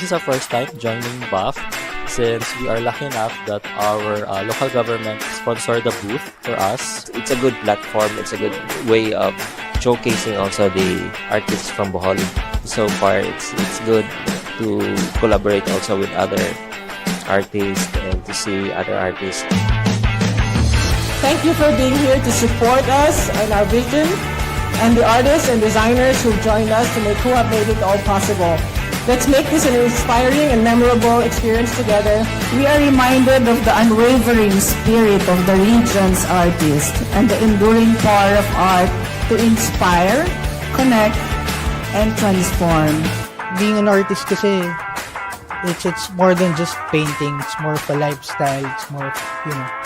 is our first time joining BAF since we are lucky enough that our local government sponsored the booth for us. It's a good platform. It's a good way of showcasing also the artists from Bohol. So far, it's good to collaborate also with other artists and to see other artists. Thank you for being here to support us and our vision, and the artists and designers who joined us who have made it all possible. Let's make this an inspiring and memorable experience together. We are reminded of the unwavering spirit of the region's artists and the enduring power of art to inspire, connect, and transform. Being an artist kasi, it's more than just painting. It's more of a lifestyle. It's more of,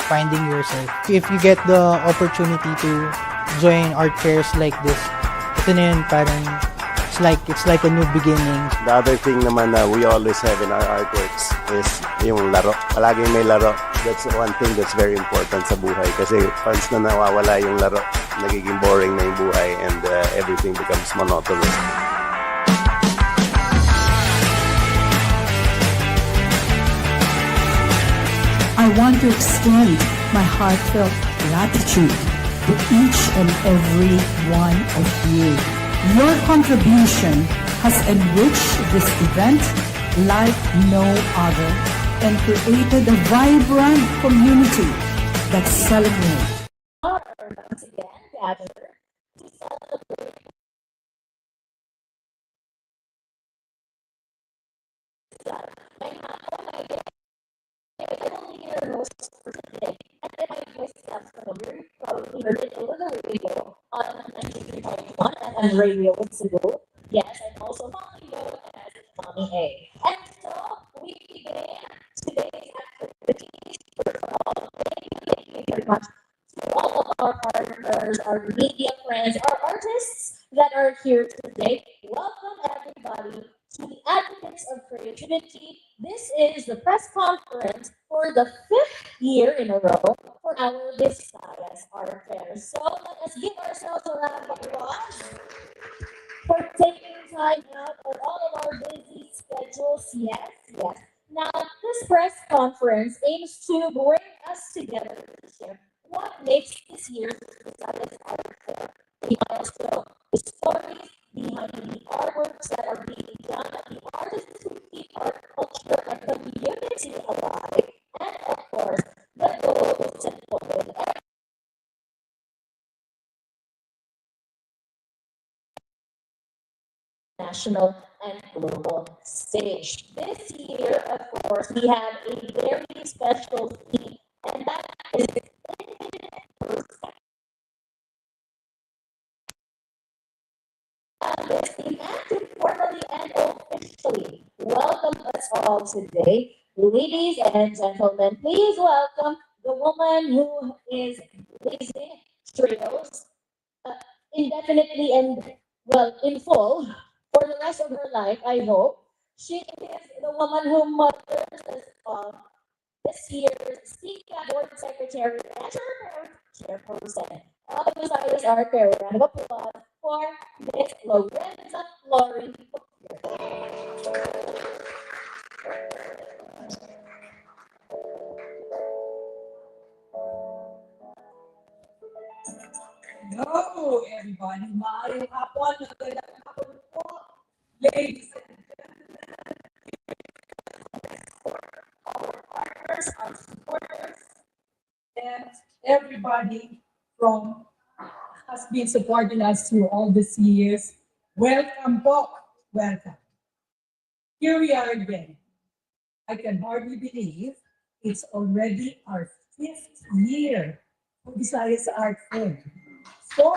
finding yourself. If you get the opportunity to join art fairs like this, ito na yun, parang it's like a new beginning. The other thing naman na we always have in our artworks is yung laro. Palaging may laro. That's one thing that's very important sa buhay. Kasi once na nawawala yung laro, nagiging boring na yung buhay and everything becomes monotonous. I want to extend my heartfelt gratitude to each and every one of you. Your contribution has enriched this event like no other and created a vibrant community that celebrates. Once again, gather to celebrate and radio in Cebu. Yes, and also commonly known as Mommy A. And so we begin today's activities. First of all, thank you very much to all of our partners, our media friends, our artists that are here today. Welcome everybody to the Advocates of Creativity. This is the press conference for the 5th year in a row for our Visayas Art Fair. So let us give ourselves a round of applause for taking time out of all of our busy schedules. Yes, yes. Now, this press conference aims to bring us together to share what makes this year's Visayas Art Fair a milestone. The stories behind the artworks that are being done, and the artists who keep our culture and community alive, and of course, the goal is simple with national and global stage. This year, of course, we have a very special theme, and that is infinite perspective. This theme and to formally and officially welcome us all today. Ladies and gentlemen, please welcome the woman who is blazing trails indefinitely and, well, in full for the rest of her life, I hope. She is the woman who mothers this year's CCAD Board Secretary and Chairperson of the Visayas Art Fair. Round of applause for Ms. Lorenza Lauren. Hello, everybody. Maayong hapon. Magandang hapon po. Ladies and gentlemen, our partners, our supporters, and everybody from has been supporting us through all these years. Welcome po. Welcome. Here we are again. I can hardly believe it's already our 5th year of Visayas Art Fair. So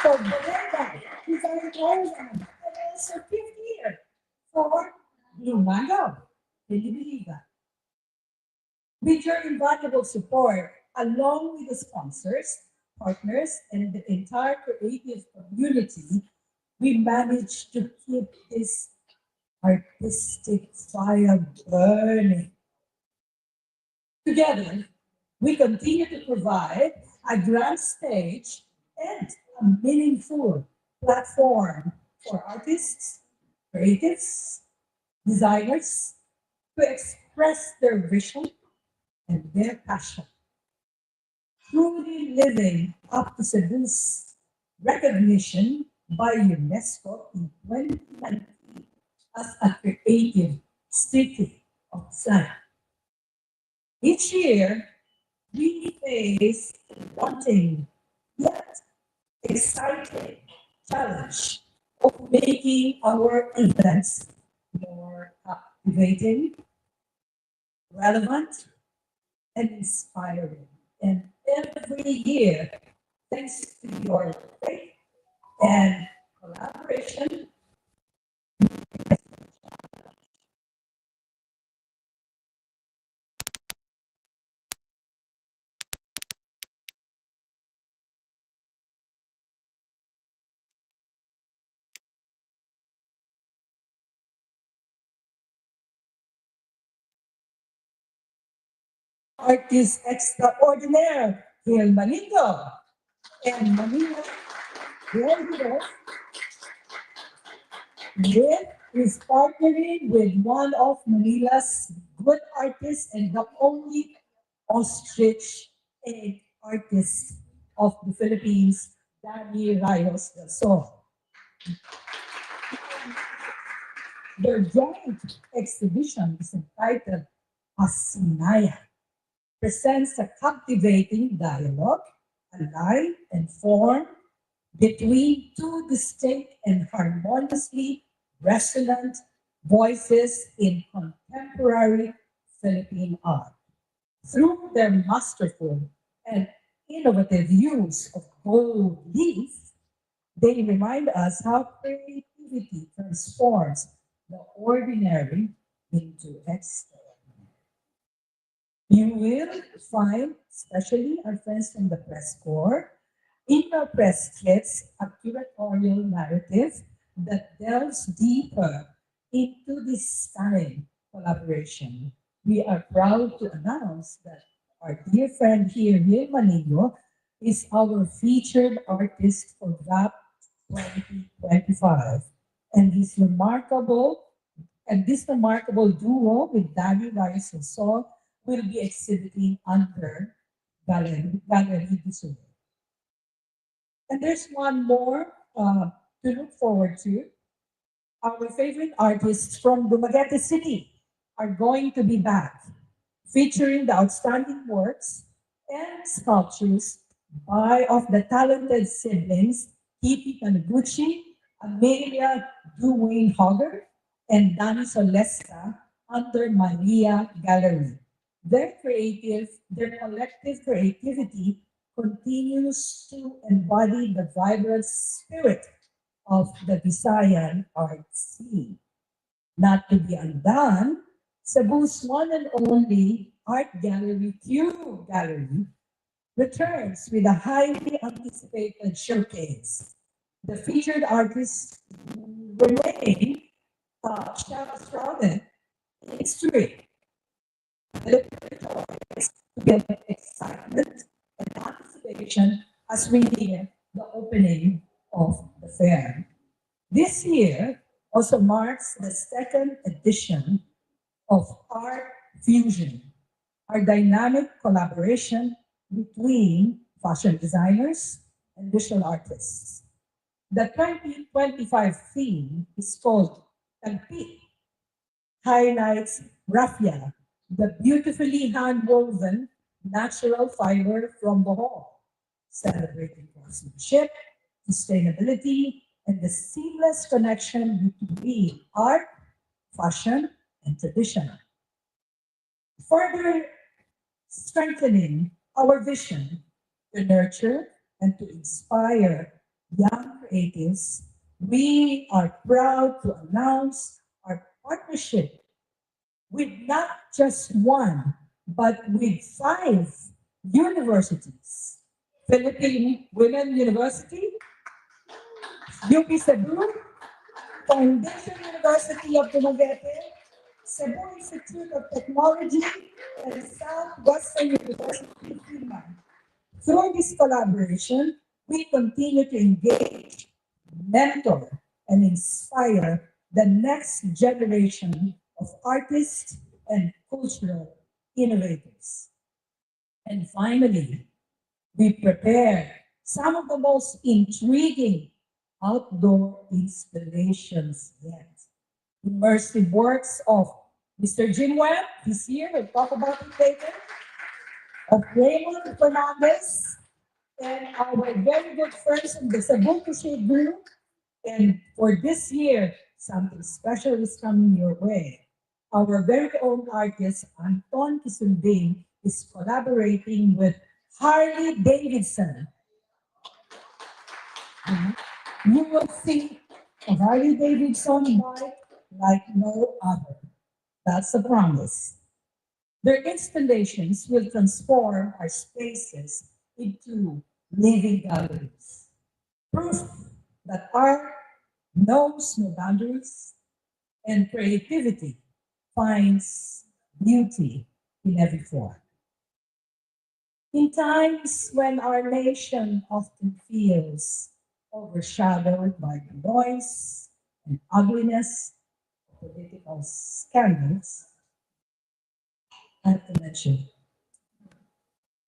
Bodega Design Caravan, and also 5th year for Lumango. Can you believe that? With your invaluable support, along with the sponsors, partners, and the entire creative community, we managed to keep this artistic fire burning. Together, we continue to provide a grand stage and a meaningful platform for artists, creatives, designers to express their vision and their passion, truly living up to Cebu's recognition by UNESCO in 2019 as a creative city of design. Each year, we face a daunting yet exciting challenge of making our events more captivating, relevant, and inspiring. And every year, thanks to your faith and collaboration, artist extraordinaire, Gil Malindo, and Manila Grandidos, Gil is partnering with one of Manila's good artists and the only ostrich egg artist of the Philippines, Danny Rayos del Sol. Their joint exhibition is entitled Asinaya, presents a captivating dialogue, alive and formed between two distinct and harmoniously resonant voices in contemporary Philippine art. Through their masterful and innovative use of gold leaf, they remind us how creativity transforms the ordinary into extraordinary. You will find, especially our friends from the press corps, in our press kits a curatorial narrative that delves deeper into this stunning collaboration. We are proud to announce that our dear friend here, Neil Manilo, is our featured artist for VAP 2025. And this remarkable duo with Danny Rice and Sol will be exhibiting under Gallery du Sur. And there's one more to look forward to. Our favorite artists from Dumaguete City are going to be back, featuring the outstanding works and sculptures by of the talented siblings Kitty Taniguchi, Amelia Duwayne Hogger, and Dani Solesta under Maria Gallery. Their collective creativity continues to embody the vibrant spirit of the Visayan art scene. Not to be undone, Cebu's one and only art gallery, Q Gallery, returns with a highly anticipated showcase. The featured artists remain shrouded in history, with excitement and anticipation as we near the opening of the fair. This year also marks the second edition of Art Fusion, our dynamic collaboration between fashion designers and visual artists. The 2025 theme is called Tagpi, highlights raffia, the beautifully hand-woven natural fiber from Bohol, celebrating craftsmanship, sustainability, and the seamless connection between art, fashion, and tradition. Further strengthening our vision to nurture and to inspire young creatives, we are proud to announce our partnership with not just one, but with 5 universities. Philippine Women University, UP Cebu, Foundation University of Dumaguete, Cebu Institute of Technology, and Southwestern University, Finland. Through this collaboration, we continue to engage, mentor, and inspire the next generation of artists and cultural innovators. And finally, we prepare some of the most intriguing outdoor installations yet. Immersive works of Mr. Jim Webb, he's here, we'll talk about it later, of Raymond Fernandez, and our very good friends from the Cebu Crusade Group. And for this year, something special is coming your way. Our very own artist, Anton Kisunding, is collaborating with Harley Davidson. You will see a Harley Davidson bike like no other. That's a promise. Their installations will transform our spaces into living galleries. Proof that art knows no boundaries and creativity finds beauty in every form. In times when our nation often feels overshadowed by the noise and ugliness of political scandals, I have to mention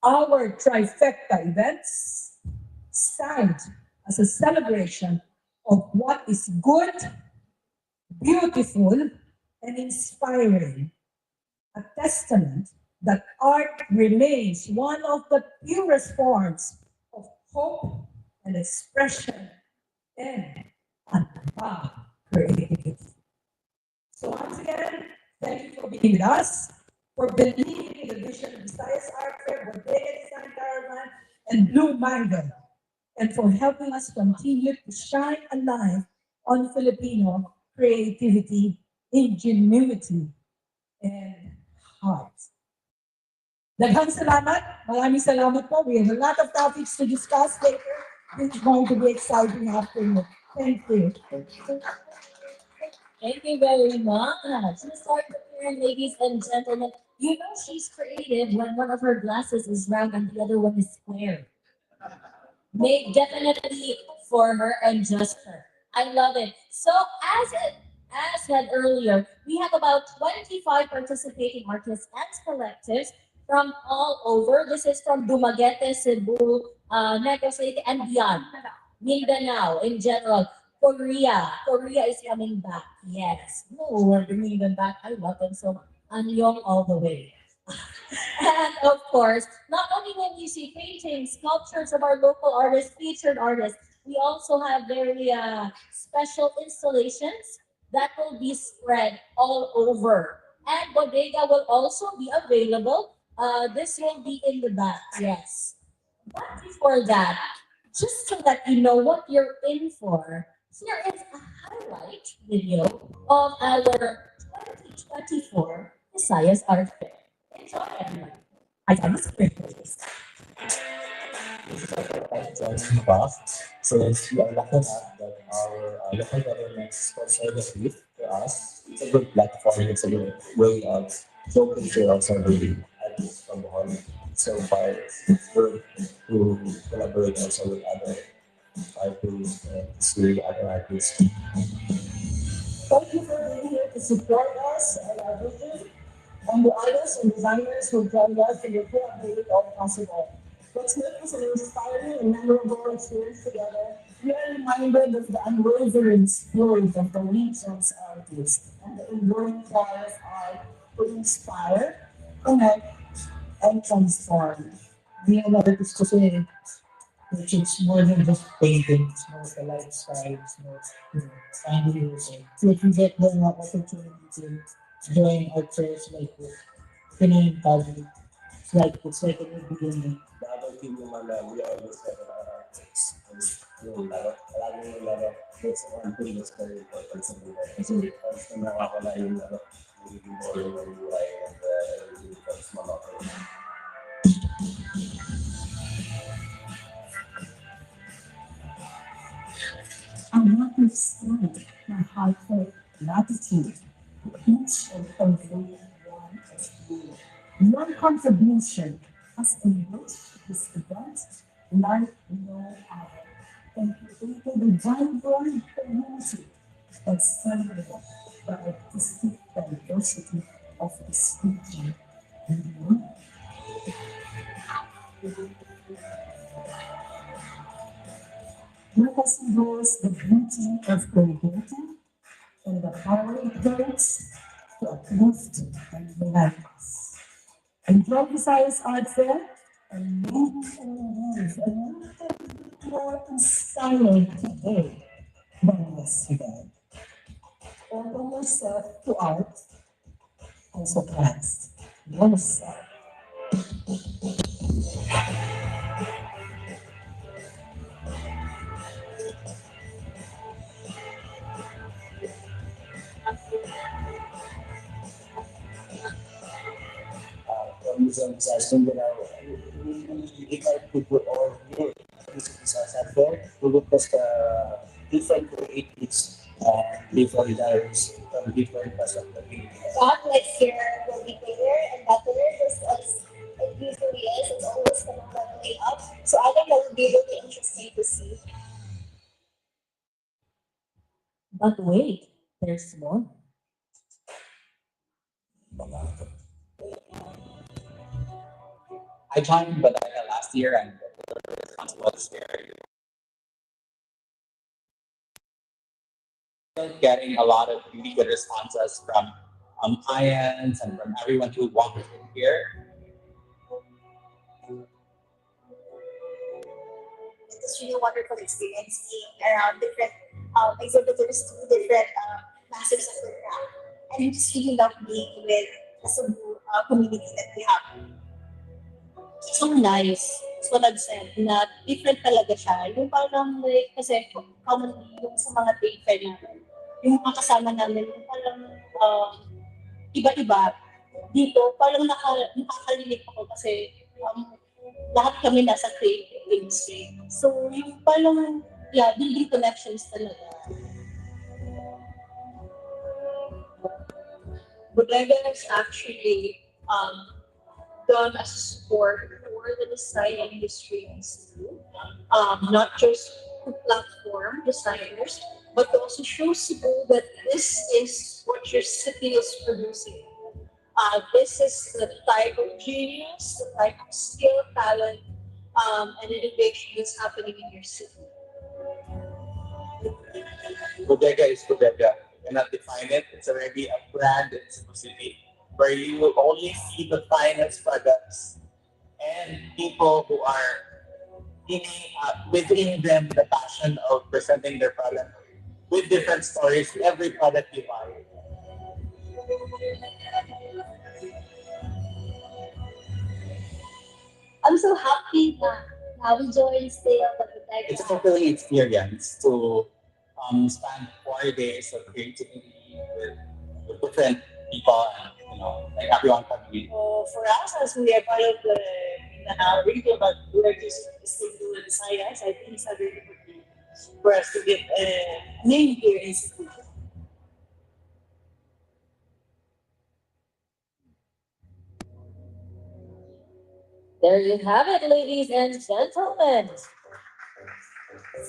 our Trifecta events stand as a celebration of what is good, beautiful, and inspiring, a testament that art remains one of the purest forms of hope and expression and unbound creativity. So once again, thank you for being with us, for believing in the vision of Visayas Art Fair, Bodega Design Caravan, and Blue Mango, and for helping us continue to shine a light on Filipino creativity, ingenuity, and heart. Daghang salamat. Maraming salamat po. We have a lot of topics to discuss later. This is going to be exciting afternoon. Thank you. Thank you very much. Ms. Art Fair, ladies and gentlemen. You know she's creative when one of her glasses is round and the other one is square. Made definitely for her and just her. I love it. So as said earlier, we have about 25 participating artists and collectives from all over. This is from Dumaguete, Cebu, Negros Leyte, and beyond. Mindanao in general. Korea. Korea is coming back. Yes. Oh, we're bringing them back. I love them so much. Anyong all the way. And of course, not only when you see paintings, sculptures of our local artists, featured artists, we also have very special installations that will be spread all over. And Bodega will also be available. This will be in the back, yes. But before that, just to let you know what you're in for, here is a highlight video of our 2024 Visayas Art Fair. Enjoy, everyone. I promise. Since we are lucky enough that our local government sponsor the booth for us, it's a good platform. It's a good way of showcasing also the artists from the hall. So far, it's good to collaborate also with other artists and to see other artists. Thank you for being here to support us and our vision, and the artists and designers who joined us and who have made it all possible. Let's make this an inspiring and memorable experience together. We are reminded of the unwavering spirit of the region's artists and the enduring power of art to inspire, connect, and transform. Being an artist kasi, it's more than just painting, it's more of a lifestyle, it's more, finding yourself. So if you get the opportunity to join art fairs like this, pinay-encourage. It's like a new beginning. The other thing naman na we always have in our artworks is yung laro. Palaging yung laro. That's one thing that's very important sa buhay. Kasi once na nakakala yung laro, magiging boring ang buhay and everything becomes monotonous. I want to extend my heartfelt gratitude to each and every one of you. Your contribution has enriched this event like no other and created a vibrant community that's celebrated by artistic diverse Because it knows the beauty of creativity and the power it brings to uplift and unite us. Enjoy Visayas Art Fair and maybe leave a little bit more inspired today than yesterday. Open yourself to art and surprise yourself. From some session that we like to put all here in there. We look at different creatives and different designers from different parts of the world. Thought next year will be bigger and better, just as it usually is. It's always kind of leveling up. So I think that would be really interesting to see. But wait, there's more. I joined Bodega last year and the response was very getting a lot of really good responses from clients and from everyone who wanted to hear. It's really wonderful experience being around different exhibitors to different masters of the craft. And I just really love being with the Cebu community that we have. So nice. That's what I've said, na different talaga siya. Yung parang like, kasi commonly yung sa mga trade fair namin, yung mga kasama namin, yung parang iba-iba. Dito, parang nakakalilik ako kasi lahat kami nasa creative industry. So, yung parang, yeah, building connections talaga. Bodega is actually done as a sport for the design industry in Cebu. Not just to platform designers, but to also show Cebu that this is what your city is producing. This is the type of genius, the type of skill, talent, and innovation that's happening in your city. Bodega is Bodega. You cannot define it. It's already a brand in Cebu City where you will only see the finest products and people who are within them the passion of presenting their product with different stories to every product you buy. I'm so happy that now we join still the Bodega. It's a fulfilling experience to spend 4 days of creativity with different people and like everyone coming in. For us, as we are part of the region, but we are just still doing Visayas, I think it's a very good thing for us to get a name here in Cebu. There you have it, ladies and gentlemen.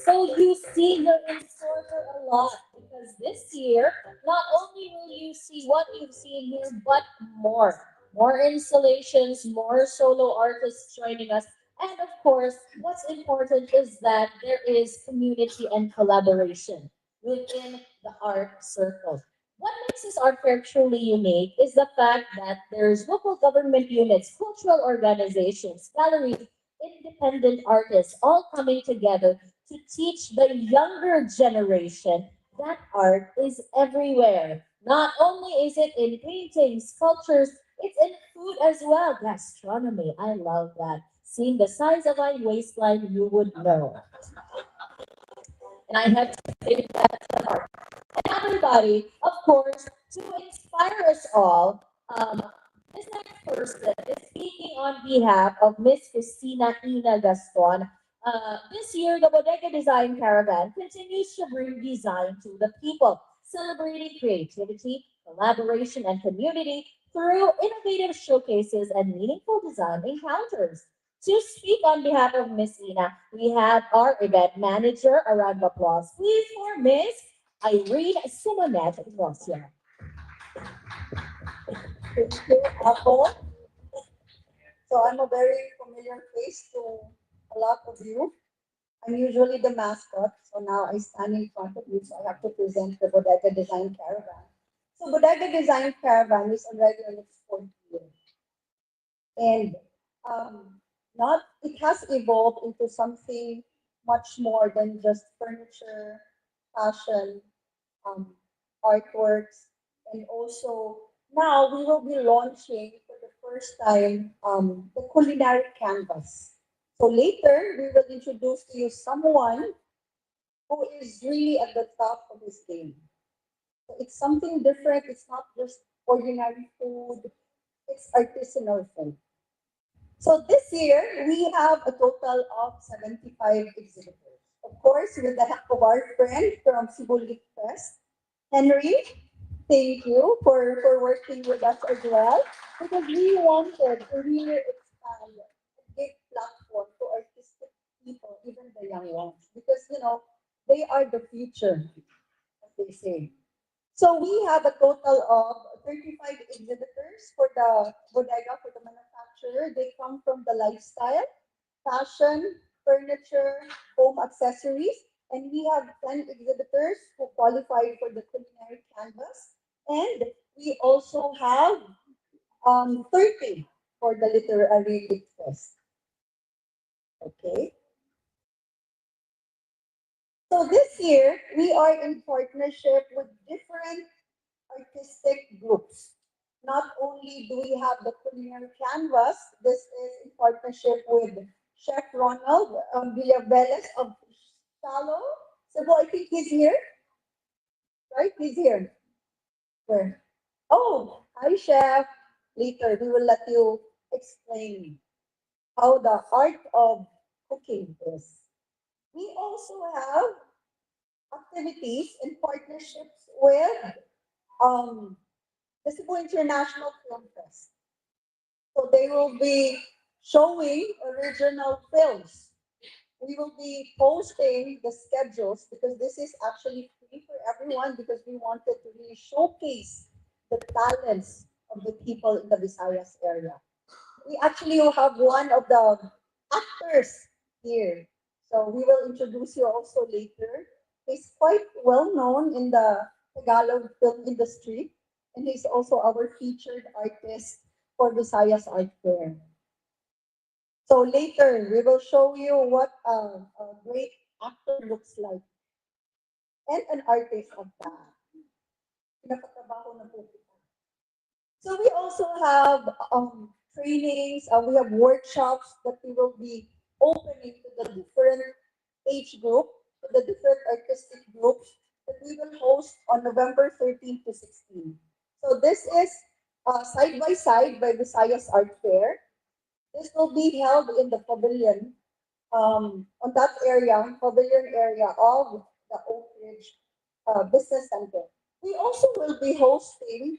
So you see you're in store for a lot because this year, not only will you see what you've seen here, but more. More installations, more solo artists joining us. And of course, what's important is that there is community and collaboration within the art circle. What makes this art fair truly unique is the fact that there's local government units, cultural organizations, galleries, independent artists all coming together to teach the younger generation that art is everywhere. Not only is it in paintings, sculptures, it's in food as well. Gastronomy, I love that. Seeing the size of my waistline, you would know. And I have to say that to heart. And everybody, of course, to inspire us all, this next person is speaking on behalf of Miss Christina Ina Gaston. This year, the Bodega Design Caravan continues to bring design to the people, celebrating creativity, collaboration, and community through innovative showcases and meaningful design encounters. To speak on behalf of Miss Ina, we have our event manager. A round of applause, please, for Miss Irene Simonet Rosia. Thank you, Apple. So I'm a very familiar face to lot of you. I'm usually the mascot, so now I stand in front of you, so I have to present the Bodega Design Caravan. So Bodega Design Caravan is already on its fourth year, and not it has evolved into something much more than just furniture, fashion, um, artworks, and also now we will be launching for the first time the culinary canvas. So later we will introduce to you someone who is really at the top of his game. So it's something different. It's not just ordinary food. It's artisanal food. So this year we have a total of 75 exhibitors. Of course, with the help of our friend from Cebu Lit Fest, Henry, thank you for working with us as well. Because we wanted to really expand a big platform to artistic people, even the young ones. Because, they are the future, as they say. So we have a total of 35 exhibitors for the bodega, for the manufacturer. They come from the lifestyle, fashion, furniture, home accessories, and we have 10 exhibitors who qualify for the culinary canvas. And we also have 30 for the literary lit fest. Okay. So this year we are in partnership with different artistic groups. Not only do we have the culinary canvas, this is in partnership with Chef Ronald Villaveles of Shallow. Cebu, I think he's here, right? He's here. Where? Oh, hi, Chef. Later, we will let you explain how the art of cooking is. We also have activities in partnerships with um, the Cebu International Film Fest. So they will be showing original films. We will be posting the schedules because this is actually free for everyone because we wanted to really showcase the talents of the people in the Visayas area. We actually will have one of the actors here. So we will introduce you also later. He's quite well known in the Tagalog film industry, and he's also our featured artist for Visayas Art Fair. So later, we will show you what a great actor looks like and an artist of that. Pinapatabaho na po kita. So we also have trainings, we have workshops that we will be opening to the different age group, to the different artistic groups that we will host on November 13 to 16. So this is side by side by Visayas Art Fair. This will be held in the pavilion, on that area, pavilion area of the Oak Ridge Business Center. We also will be hosting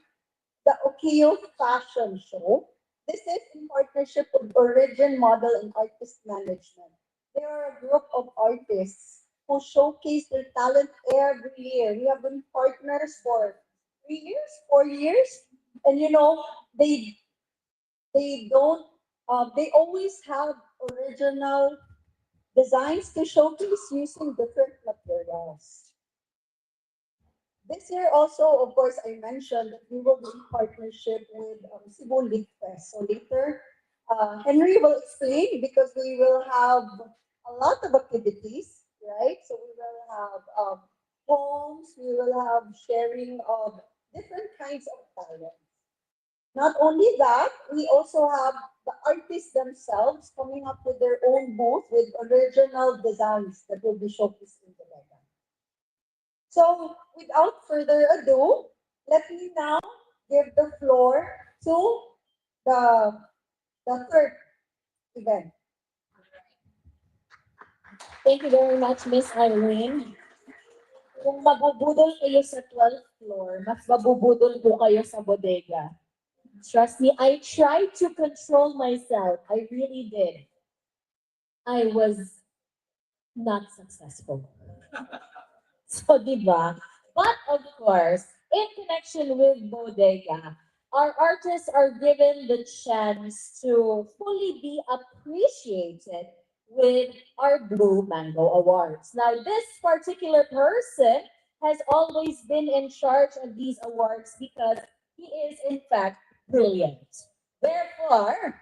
the Okio Fashion Show. This is in partnership with Origin Model and Artist Management. They are a group of artists who showcase their talent every year. We have been partners for 3 years, 4 years, and they they don't they always have original designs to showcase using different materials. This year also, of course, I mentioned that we will be in partnership with Cebu Lit Fest. So later, Henry will explain because we will have a lot of activities, right? So we will have poems, we will have sharing of different kinds of talent. Not only that, we also have the artists themselves coming up with their own booth with original designs that will be showcased in the event. So, without further ado, let me now give the floor to the, the third event. Thank you very much, Miss Irene. Kung mabubudol kayo sa 12th floor, mas mabubudol po kayo sa bodega. Trust me, I tried to control myself. I really did. I was not successful. So, di ba? But of course, in connection with Bodega, our artists are given the chance to fully be appreciated with our Blue Mango Awards. Now, this particular person has always been in charge of these awards because he is, in fact, brilliant. Therefore,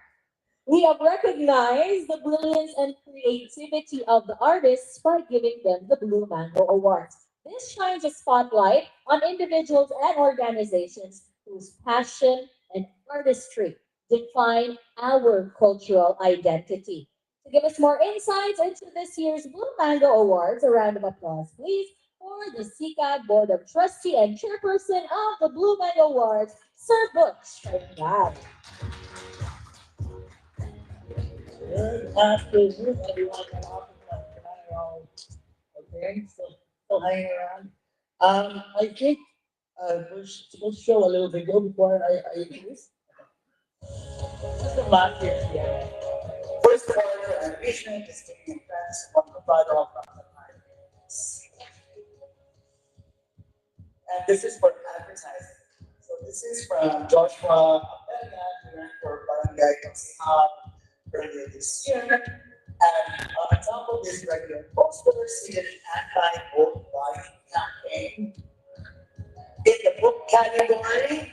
we have recognized the brilliance and creativity of the artists by giving them the Blue Mango Awards. This shines a spotlight on individuals and organizations whose passion and artistry define our cultural identity. To give us more insights into this year's Blue Mango Awards, a round of applause, please, for the CCAD Board of Trustee and Chairperson of the Blue Mango Awards, Sir Butch Trifecta. Good afternoon, everyone. Okay, so hanging around. I think we're supposed to show a little video before I introduce. Just a last year, yeah. First of all, your ambition is to be friends on the father of and this is for advertising. So this is from Joshua Abelga, Director of Barangay Kansihab earlier this year. And on top of this regular posters, he did an anti-vote buying campaign. In the book category,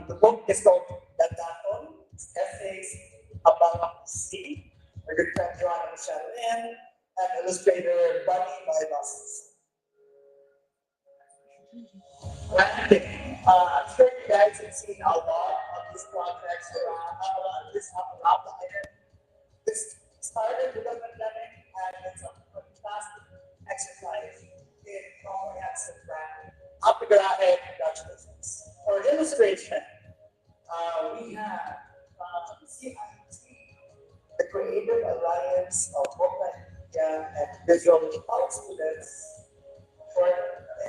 the book is called Dadaton, Essays About the Sea, by good friend Joanna Michelin, and illustrator Bunny Bylosses. I'm sure you guys have seen a lot of these projects around around the island. This started with the pandemic, and it's a fantastic exercise in comprehensive branding. Apigarahe, congratulations. For illustration, we have CIT, the Creative Alliance of Book Media and Visual Art Students.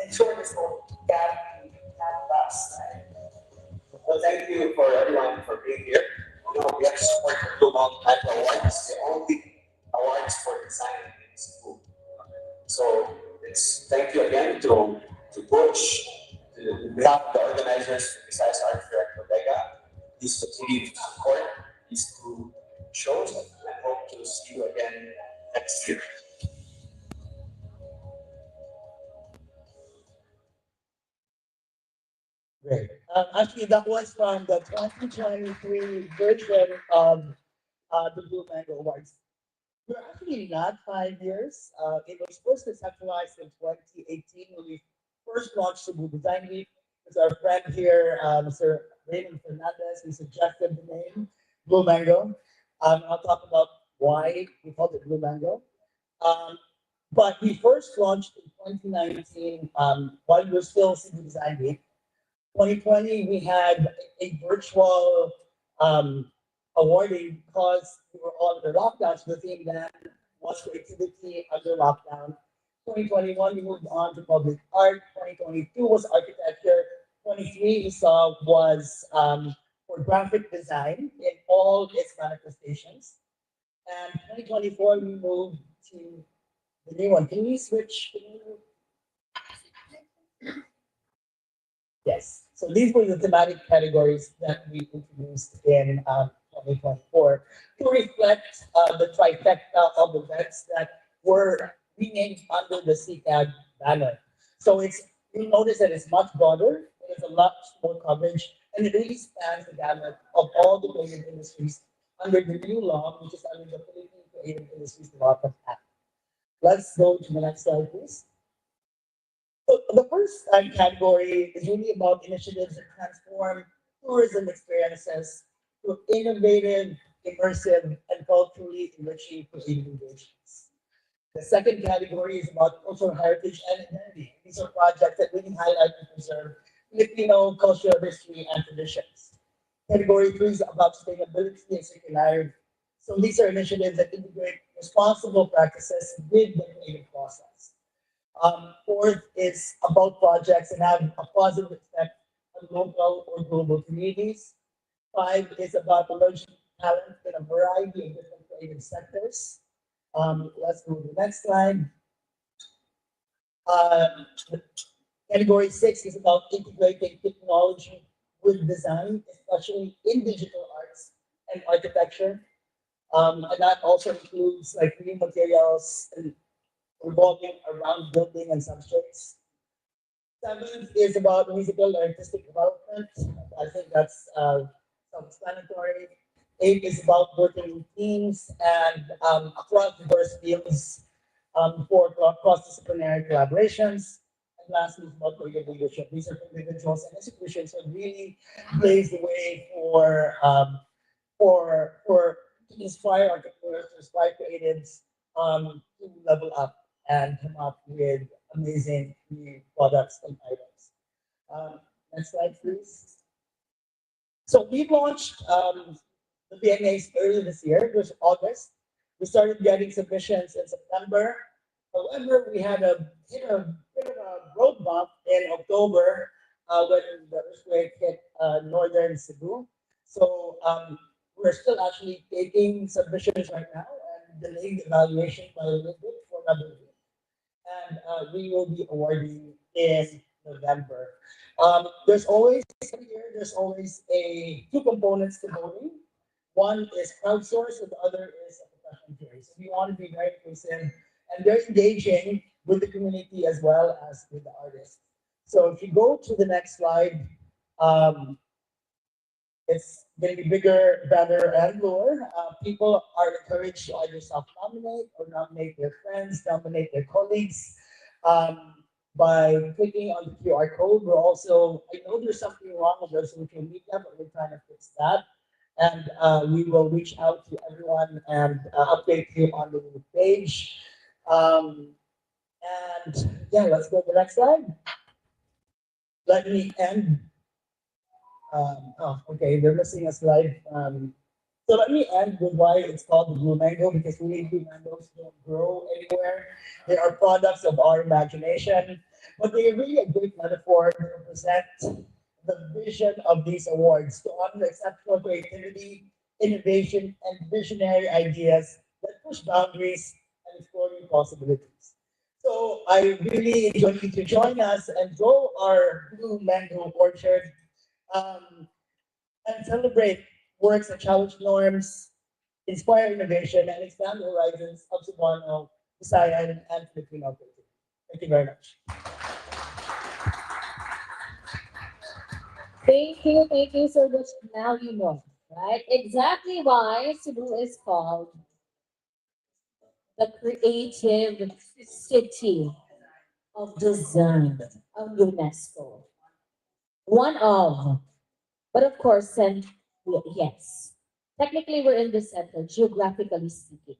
In short, it's called CAD Canvas. Well, thank you for everyone for being here. You know, we have to support the Blue Mountain Mango Awards, the only awards for design in Cebu. So it's thank you again to Butch, to behalf of the organizers, Visayas Art Fair at Bodega. Please continue to support these two shows and hope to see you again next year. Great. Actually, that was from the 2023 version of the Blue Mango Awards. We're actually not 5 years. It was first conceptualized in 2018 when we first launched Cebu Design Week. It's our friend here, Mr. Raymond Fernandez, who suggested the name Blue Mango. I'll talk about why we called it Blue Mango. But we first launched in 2019 while we were still Cebu Design Week. 2020, we had a virtual awarding because we were all under lockdown. So the theme then was creativity under lockdown. 2021, we moved on to public art. 2022 was architecture. 23 we saw was for graphic design in all its manifestations. And 2024, we moved to the new one. Can we switch? Yes. So these were the thematic categories that we introduced in 2024 to reflect the trifecta of events that were renamed under the CCAD banner. So you'll notice that it's much broader, there's a lot more coverage, and it really spans the gamut of all the creative industries under the new law, which is under the Philippine Creative Industries Development Act. Let's go to the next slide, please. So the first category is really about initiatives that transform tourism experiences to innovative, immersive, and culturally enriching creative engagements. The second category is about cultural heritage and identity. These are projects that really highlight and preserve Filipino cultural history and traditions. Category 3 is about sustainability and circularity. So these are initiatives that integrate responsible practices with the creative process. Fourth is about projects that have a positive effect on local or global communities. 5 is about emerging talent in a variety of different creative sectors. Let's go to the next slide. Category 6 is about integrating technology with design, especially in digital arts and architecture. And that also includes like new materials and revolving around building and substrates. Seventh is about musical and artistic development. I think that's self-explanatory. Eight is about working in teams and across diverse fields for cross-disciplinary collaborations. And lastly, is about creative leadership. These are individuals and institutions that really blaze the way for to inspire entrepreneurs, to inspire creatives to level up and come up with amazing new products and items. Next slide, please. So we launched the VMAs early this year. It was August. We started getting submissions in September. However, we had a bit of a road bump in October when the earthquake hit northern Cebu. So we're still actually taking submissions right now and delaying evaluation by a little bit for another week. And we will be awarding in November. There's always a two components to voting. One is crowdsourced, and the other is a professional jury. So we want to be very inclusive, and they're engaging with the community as well as with the artists. So if you go to the next slide, um, it's going to be bigger, better, and bluer. People are encouraged to either self-nominate or nominate their friends, nominate their colleagues. Um, by clicking on the QR code, we're also, I know there's something wrong with our social media, but we're trying to fix that. And we will reach out to everyone and update you on the new page. Um, and yeah, let's go to the next slide. Let me end okay, they're missing a slide. So let me end with why it's called the blue mango because really blue mangoes don't grow anywhere. They are products of our imagination, but they are really a great metaphor to represent the vision of these awards to honor exceptional creativity, innovation, and visionary ideas that push boundaries and explore new possibilities. So I really enjoy you to join us and grow our blue mango orchard um, and celebrate works that challenge norms, inspire innovation, and expand the horizons of Cebuano, Visayan, and Filipino culture. Thank you very much. Thank you so much. Now you know, right? Exactly why Cebu is called the creative city of design of UNESCO. One of, but of course, and yes, technically we're in the center, geographically speaking.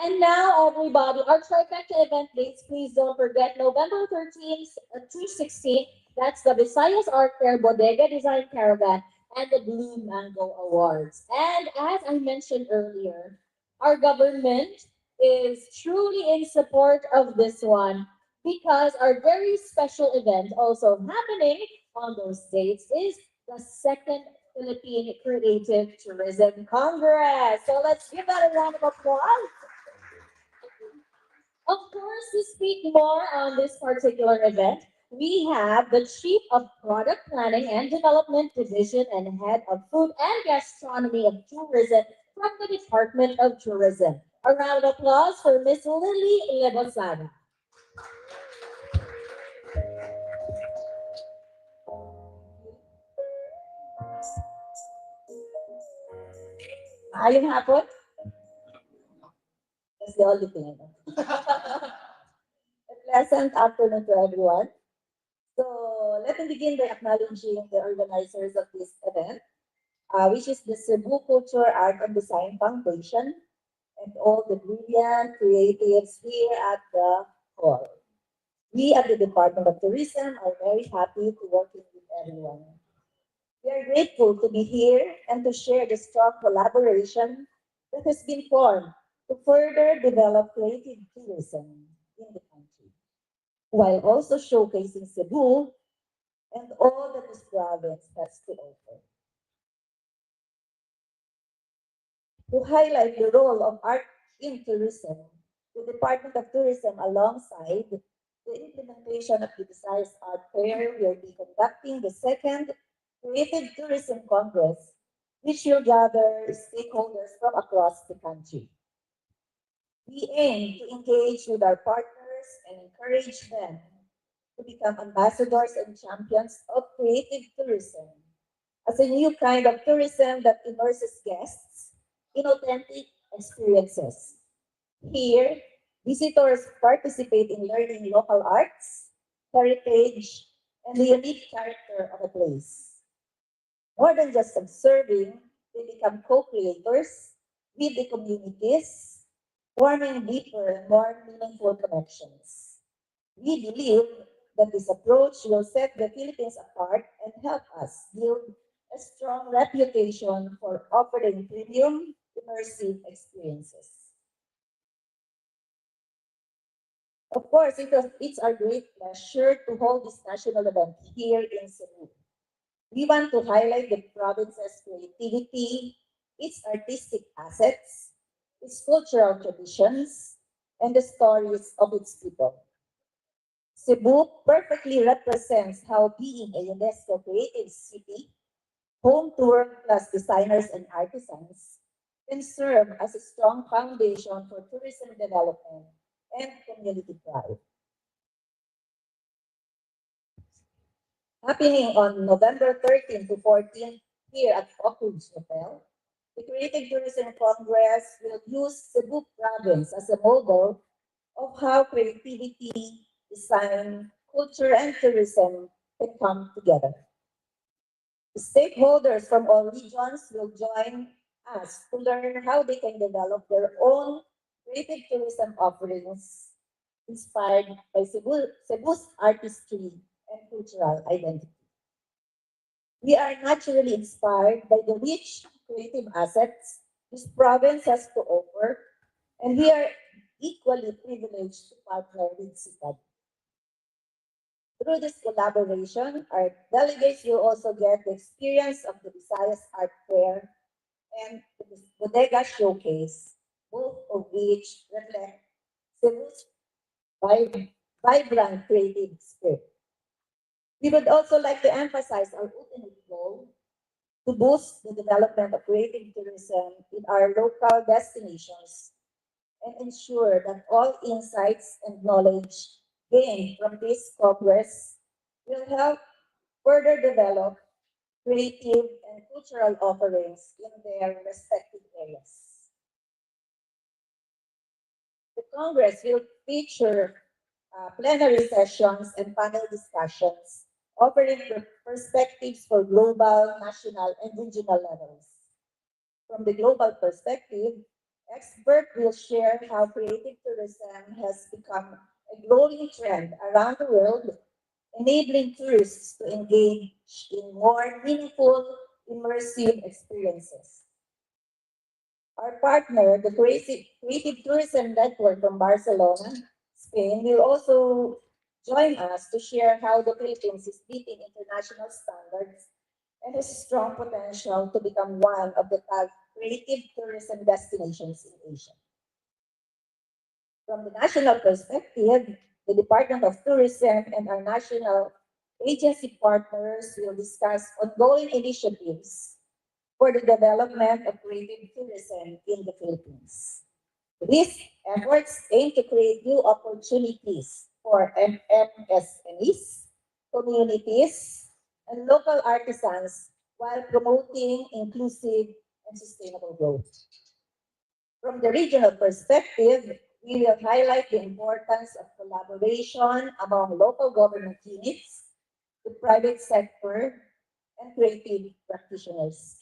And now, everybody, our Trifecta event dates, please don't forget November 13th to 16th. That's the Visayas Art Fair, Bodega Design Caravan, and the Blue Mango Awards. And as I mentioned earlier, our government is truly in support of this one because our very special event also happening on those dates is the second Philippine Creative Tourism Congress. So let's give that a round of applause. Of course, to speak more on this particular event, we have the Chief of Product Planning and Development Division and Head of Food and Gastronomy of Tourism from the Department of Tourism. A round of applause for Miss Lily Lebosada. Ayong hapon? That's the only thing. A pleasant afternoon to everyone. So let me begin by acknowledging the organizers of this event, which is the Cebu Culture, Art and Design Foundation, and all the brilliant creatives here at the hall. We at the Department of Tourism are very happy to working with everyone. We are grateful to be here and to share the strong collaboration that has been formed to further develop creative tourism in the country, while also showcasing Cebu and all that this province has to offer. To highlight the role of art in tourism, the Department of Tourism, alongside the implementation of the Visayas Art Fair, will be conducting the second Creative Tourism Congress which will gather stakeholders from across the country. We aim to engage with our partners and encourage them to become ambassadors and champions of creative tourism as a new kind of tourism that immerses guests in authentic experiences. Here, visitors participate in learning local arts, heritage, and the unique character of a place. More than just observing, they become co-creators with the communities, forming deeper and more meaningful connections. We believe that this approach will set the Philippines apart and help us build a strong reputation for offering premium, immersive experiences. Of course, it's our great pleasure to hold this national event here in Cebu. We want to highlight the province's creativity, its artistic assets, its cultural traditions, and the stories of its people. Cebu perfectly represents how being a UNESCO creative city, home to world-class designers and artisans, can serve as a strong foundation for tourism development and community pride. Happening on November 13 to 14 here at Oakridge Hotel, the Creative Tourism Congress will use Cebu province as a model of how creativity, design, culture, and tourism can come together. The stakeholders from all regions will join us to learn how they can develop their own creative tourism offerings inspired by Cebu's artistry and cultural identity. We are naturally inspired by the rich creative assets this province has to offer, and we are equally privileged to partner with CCAD. Through this collaboration, our delegates will also get the experience of the Visayas Art Fair and the Bodega Showcase, both of which reflect Cebu's vibrant creative spirit. We would also like to emphasize our ultimate goal to boost the development of creative tourism in our local destinations and ensure that all insights and knowledge gained from this Congress will help further develop creative and cultural offerings in their respective areas. The Congress will feature plenary sessions and panel discussions, offering perspectives for global, national, and regional levels. From the global perspective, experts will share how creative tourism has become a growing trend around the world, enabling tourists to engage in more meaningful, immersive experiences. Our partner, the Creative Tourism Network from Barcelona, Spain, will also join us to share how the Philippines is meeting international standards and has strong potential to become one of the top creative tourism destinations in Asia. From the national perspective, the Department of Tourism and our national agency partners will discuss ongoing initiatives for the development of creative tourism in the Philippines. These efforts aim to create new opportunities for MSMEs, communities, and local artisans while promoting inclusive and sustainable growth. From the regional perspective, we will highlight the importance of collaboration among local government units, the private sector, and creative practitioners.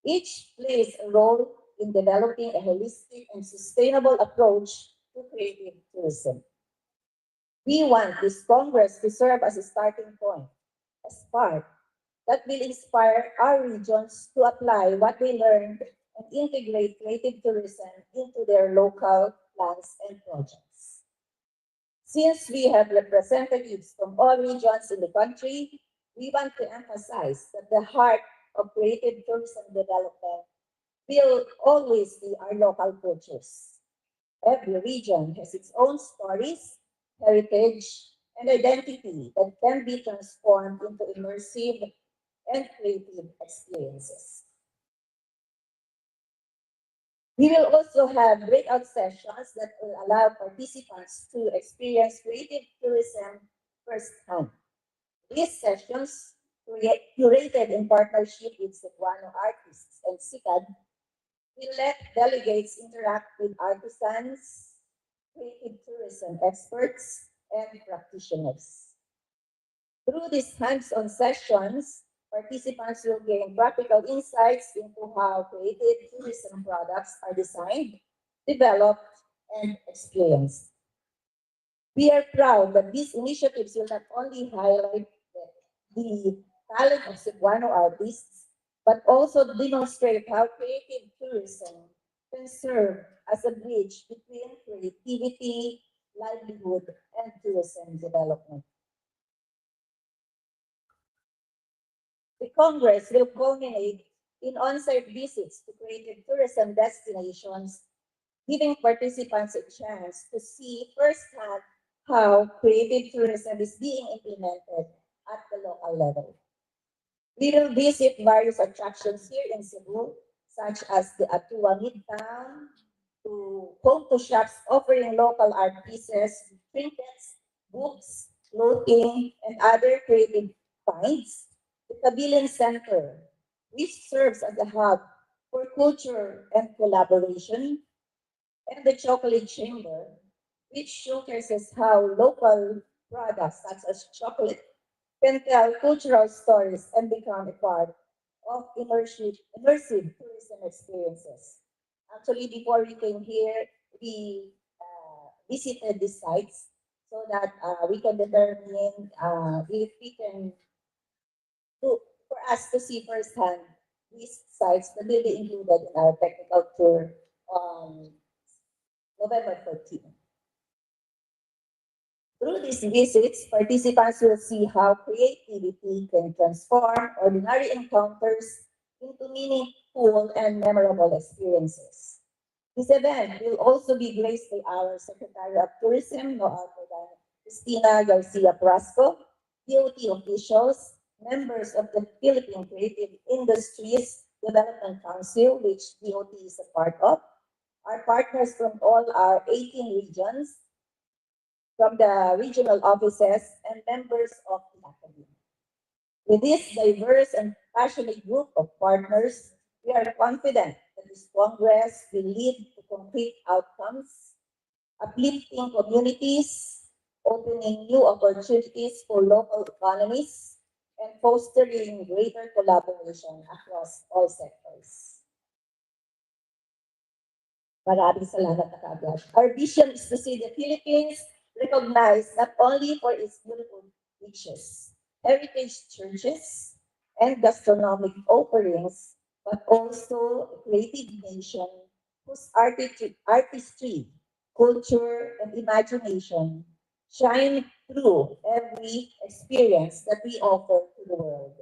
Each plays a role in developing a holistic and sustainable approach to creative tourism. We want this Congress to serve as a starting point, a spark that will inspire our regions to apply what they learned and integrate creative tourism into their local plans and projects. Since we have representatives from all regions in the country, we want to emphasize that the heart of creative tourism development will always be our local cultures. Every region has its own stories, heritage, and identity that can be transformed into immersive and creative experiences. We will also have breakout sessions that will allow participants to experience creative tourism firsthand. These sessions, curated in partnership with Cebuano artists and CCAD, will let delegates interact with artisans, creative tourism experts, and practitioners. Through these hands-on sessions, participants will gain practical insights into how creative tourism products are designed, developed, and experienced. We are proud that these initiatives will not only highlight the talent of Cebuano artists, but also demonstrate how creative tourism can serve as a bridge between creativity, livelihood, and tourism development. The Congress will culminate in on-site visits to creative tourism destinations, giving participants a chance to see firsthand how creative tourism is being implemented at the local level. We will visit various attractions here in Cebu, such as the Atua Midtown, to home to shops offering local art pieces, trinkets, books, clothing, and other creative finds. The Pavilion Center, which serves as a hub for culture and collaboration, and the Chocolate Chamber, which showcases how local products such as chocolate can tell cultural stories and become a part of immersive tourism experiences. Actually, before we came here, we visited these sites so that we can determine if we can do, for us to see firsthand these sites that will be included in our technical tour on November 14th. Through these visits, participants will see how creativity can transform ordinary encounters into meaningful and memorable experiences. This event will also be graced by our Secretary of Tourism, no other than Cristina Garcia Brasco, DOT officials, members of the Philippine Creative Industries Development Council, which DOT is a part of, our partners from all our 18 regions, from the regional offices, and members of the academy. With this diverse and passionate group of partners, we are confident that this Congress will lead to concrete outcomes, uplifting communities, opening new opportunities for local economies, and fostering greater collaboration across all sectors. Maraming salamat na kaagad. Our vision is to see the Philippines recognized not only for its beautiful beaches, heritage churches, and gastronomic offerings, but also a creative nation whose artistry, culture, and imagination shine through every experience that we offer to the world.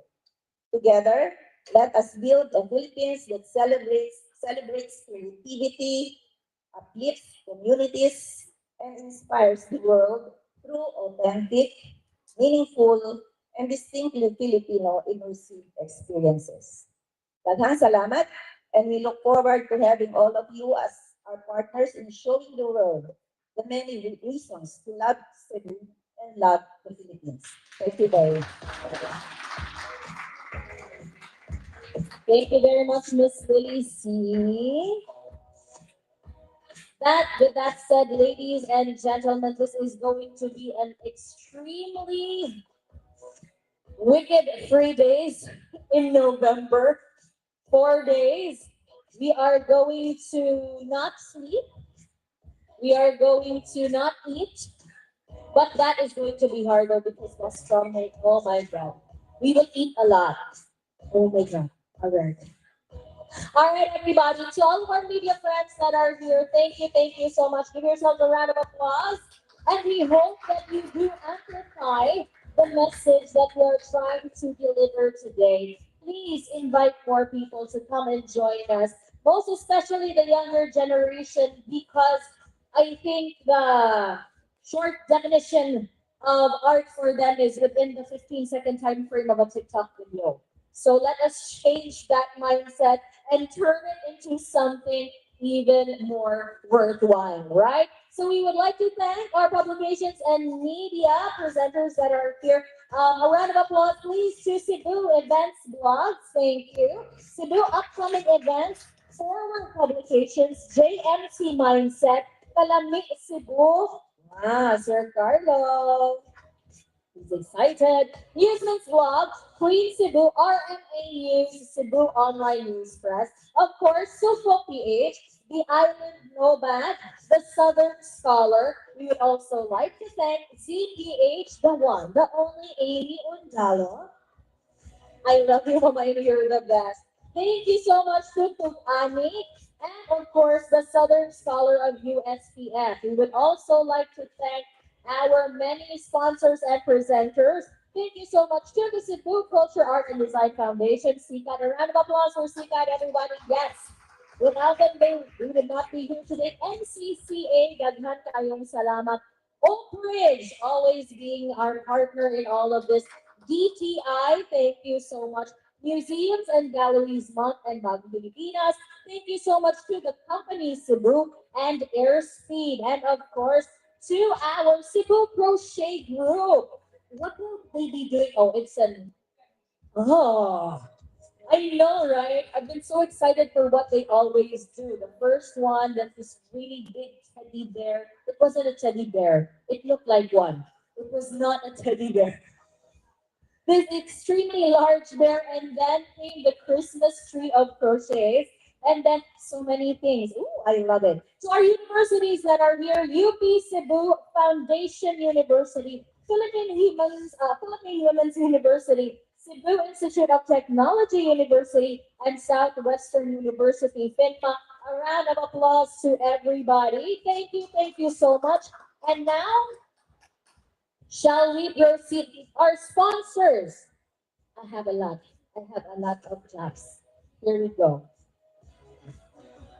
Together, let us build a Philippines that celebrates creativity, uplifts communities, and inspires the world through authentic, meaningful, and distinctly Filipino immersive experiences. Daghang salamat, and we look forward to having all of you as our partners in showing the world the many reasons to love Cebu and love the Philippines. Thank you very much. Thank you very much, Miss Lily C. With that said, ladies and gentlemen, this is going to be an extremely wicked 3 days in November. 4 days. We are going to not sleep. We are going to not eat. But that is going to be harder because gastronomy, oh my God. We will eat a lot. Oh my God. All right. All right, everybody. To all of our media friends that are here, thank you so much. Give yourselves a round of applause. And we hope that you do amplify the message that we're trying to deliver today. Please invite more people to come and join us, most especially the younger generation, because I think the short definition of art for them is within the 15-second time frame of a TikTok video. So let us change that mindset and turn it into something even more worthwhile, right? So we would like to thank our publications and media presenters that are here. A round of applause, please, to Cebu Events Blogs. Thank you. Cebu Upcoming Events, Forward Publications, JMC Mindset, Kalami Cebu. Sir Carlo. He's excited. Newsman's Vlog, Queen Cebu, RMA News, Cebu Online News Press. Of course, Sufo PH, the Island Nomad, the Southern Scholar. We would also like to thank ZPH, the one, the only Amy Undalo. I love you, Mama. You're the best. Thank you so much to Ani and, of course, the Southern Scholar of USPF. We would also like to thank our many sponsors and presenters. Thank you so much to the Cebu Culture, Art, and Design Foundation. CCAD, a round of applause for CCAD, everybody. Yes. Without them, we would not be here today. NCCA, daghan kayong salamat. Oak Ridge, always being our partner in all of this. DTI, thank you so much. Museums and Galleries Month and Mag Pilipinas, thank you so much to the company Cebu and Airspeed. And of course, to our Cebu Crochet Group. What will they be doing? Oh, it's an, oh, I know, right? I've been so excited for what they always do. The first one, that this really big teddy bear. It wasn't a teddy bear. It looked like one. It was not a teddy bear. This extremely large bear, and then came the Christmas tree of crochets, and then so many things. Ooh, I love it. So our universities that are here, UP Cebu Foundation University, Philippine Women's University, Cebu Institute of Technology University, and Southwestern University, FINMA. A round of applause to everybody. Thank you so much. And now, shall we proceed? Our sponsors. I have a lot. I have a lot of jobs. Here we go.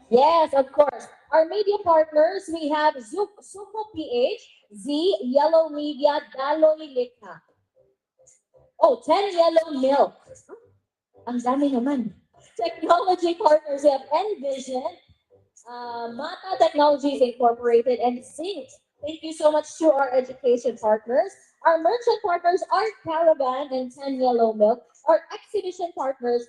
Yes, of course. Our media partners, we have Suko PH, Z, Yellow Media, Daloy Lika. Oh, 10 Yellow Milk. Ang dami naman. Technology partners, we have Envision, Mata Technologies Incorporated, and Sync. Thank you so much to our education partners. Our merchant partners, Art Caravan and 10 Yellow Milk. Our exhibition partners,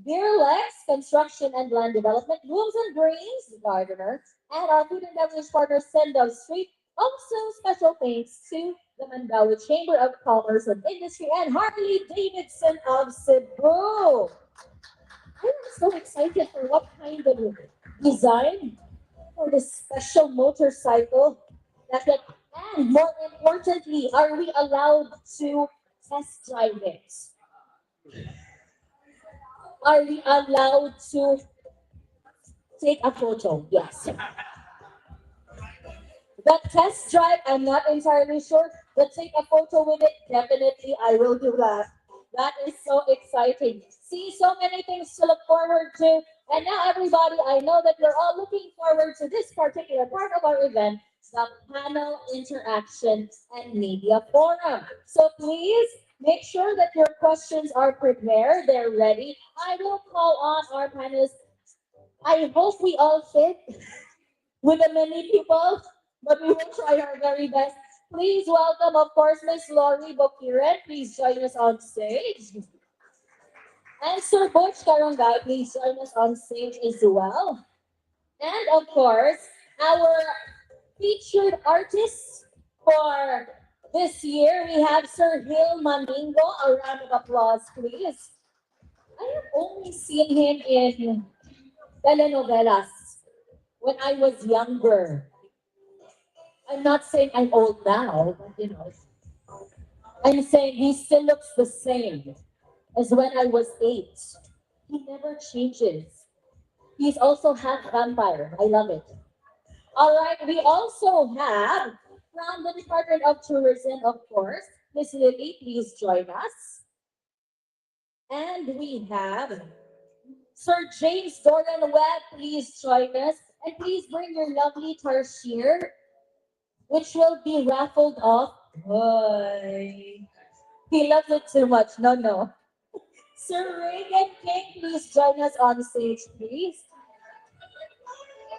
Beerlex, Construction and Land Development, Blooms and Greens, the Gardener, and our food and beverage partner, Sendov Street. Also, special thanks to the Mandawi Chamber of Commerce and Industry and Harley Davidson of Cebu. I'm so excited for what kind of design for this special motorcycle. That's it. And more importantly, are we allowed to test drive it? Are we allowed to take a photo? Yes. The test drive, I'm not entirely sure. But take a photo with it, definitely I will do that. That is so exciting. See, so many things to look forward to. And now, everybody, I know that you're all looking forward to this particular part of our event, the panel interaction and media forum. So please make sure that your questions are prepared, they're ready. I will call on our panelists. I hope we all fit with the many people, but we will try our very best. Please welcome, of course, Miss Lori Bokiren. Please join us on stage. And Sir Butch Karongay, please join us on stage as well. And of course, our featured artists for this year, we have Sir Gil Mandingo. A round of applause, please. I have only seen him in telenovelas when I was younger. I'm not saying I'm old now, but I'm saying he still looks the same as when I was 8. He never changes. He's also half vampire. I love it. All right, we also have from the Department of Tourism, of course, Miss Lily, please join us. And we have Sir James Dorian Webb, please join us. And please bring your lovely tarsier, which will be raffled off. Boy. He loves it too much. No, no. Sir Reagan King, please join us on stage, please.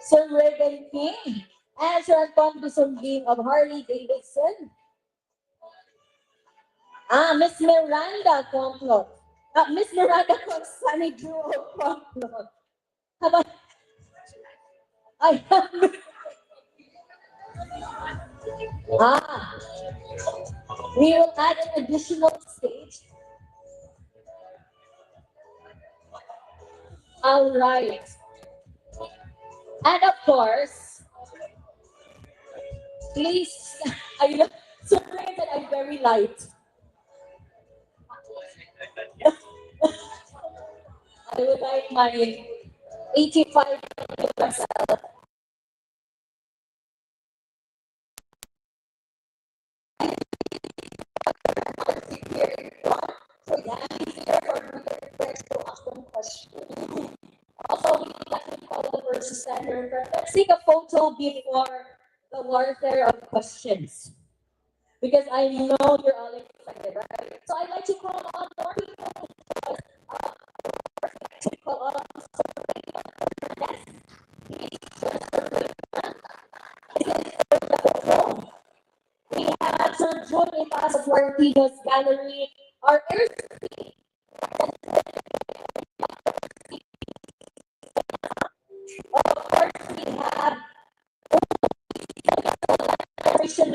Sir Regan King, and Sir Anton Bisongging of Harley Davidson. Miss Miranda Complot. Miss Miranda Sunny Duo Complot. How about I Ah, we will add an additional stage. All right. And of course, please, I know, surprised that I'm very light. I would like my 85 myself. So yeah, it's easier for me to ask them questions. Also, we like to call the person center. Let's take a photo before the warfare of questions. Because I know you're all excited, right? So I'd like to call on more people to call on we have Sir June Itas of Martino's Gallery, our airspeed. Of course, we have Christian.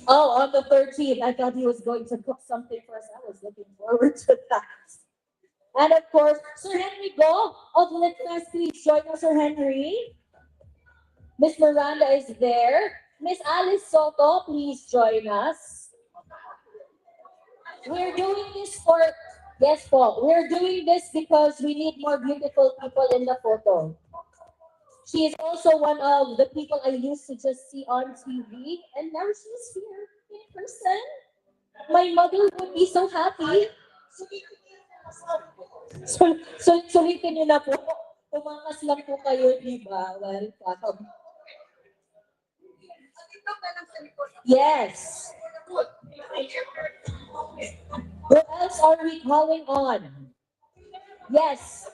Oh, on the 13th, I thought he was going to cook something for us. I was looking forward to that. And of course, Sir Henry Go of Litfest, please join us, Sir Henry. Miss Miranda is there. Miss Alice Soto, please join us. We're doing this for, yes po, we're doing this because we need more beautiful people in the photo. She is also one of the people I used to just see on TV, and now she's here in person. My mother would be so happy. Sulitin niyo na po. Tumakas lang po kayo, di ba? Welcome. Yes. Who else are we calling on? Yes.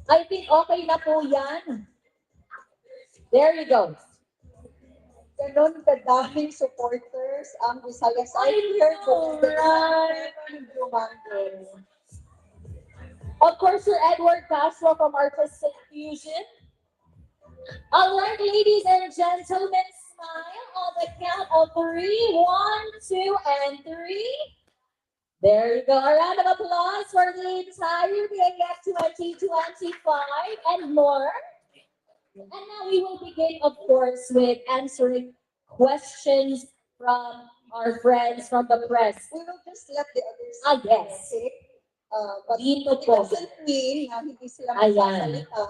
I think okay na po yan. There you go. Ganon kadaming supporters ang Visayas Art Fair. Right. Of course, Sir Edward Castro from Artistic Fusion. All right, ladies and gentlemen, smile on the count of 3. 1, 2, and 3. There you go. A round of applause for the entire BAF 2025 and more. And now we will begin, of course, with answering questions from our friends from the press. We will just let the others Yes. take. But Dito it po. doesn't mean na hindi sila Ayan. magsasalita.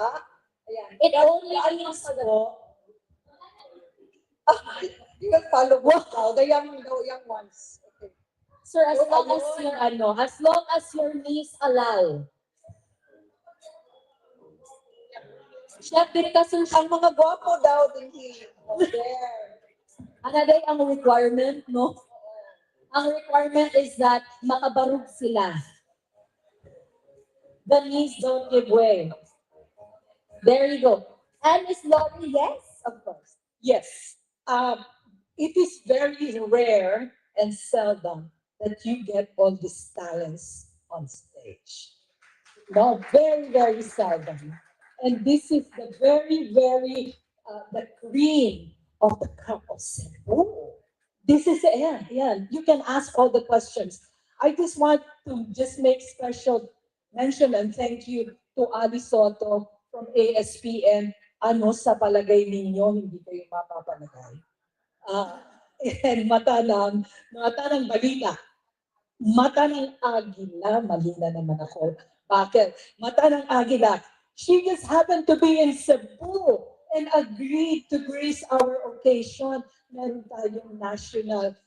Ayan. It only means po, You will follow mo daw. The young ones. Okay. sir, as long as your knees allow. Siyempre kasi Ang mga gwapo daw din there. another ang requirement, no? Ang requirement is that makabarug sila. The knees don't give way. There you go. And Miss Lori, yes, of course. Yes. It is very rare and seldom that you get all these talents on stage. No, very, very seldom. And this is the the cream of the cup of Cebu. This is, yeah, you can ask all the questions. I just want to just make special mention and thank you to Ali Soto from ASPN. Ano sa palagay ninyo, hindi kayo mapapalagay. And mata ng balita. Mata ng agila, malina naman ako. Bakit? Mata ng agila. She just happened to be in Cebu and agreed to grace our occasion. Meron tayong national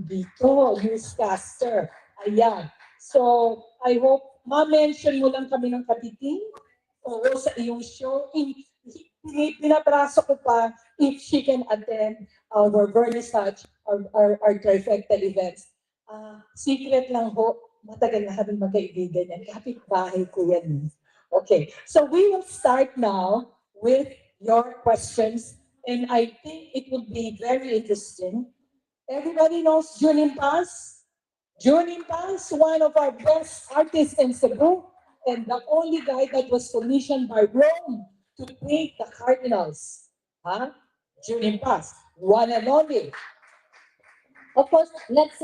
dito, newscaster. Ayan. So, I hope, ma-mention mo lang kami ng katiting o sa iyong show. Pinatraso ko pa if she can attend our vernissage, our Trifecta events. Secret lang ho, matagal na kami magkaibigan yan. Kapit-bahay ko yan. Okay, so we will start now with your questions. And I think it will be very interesting. Everybody knows Junin Paz? Junin Paz, one of our best artists in Cebu, and the only guy that was commissioned by Rome to paint the cardinals. Huh? Junin Paz, one and only. Of course, let's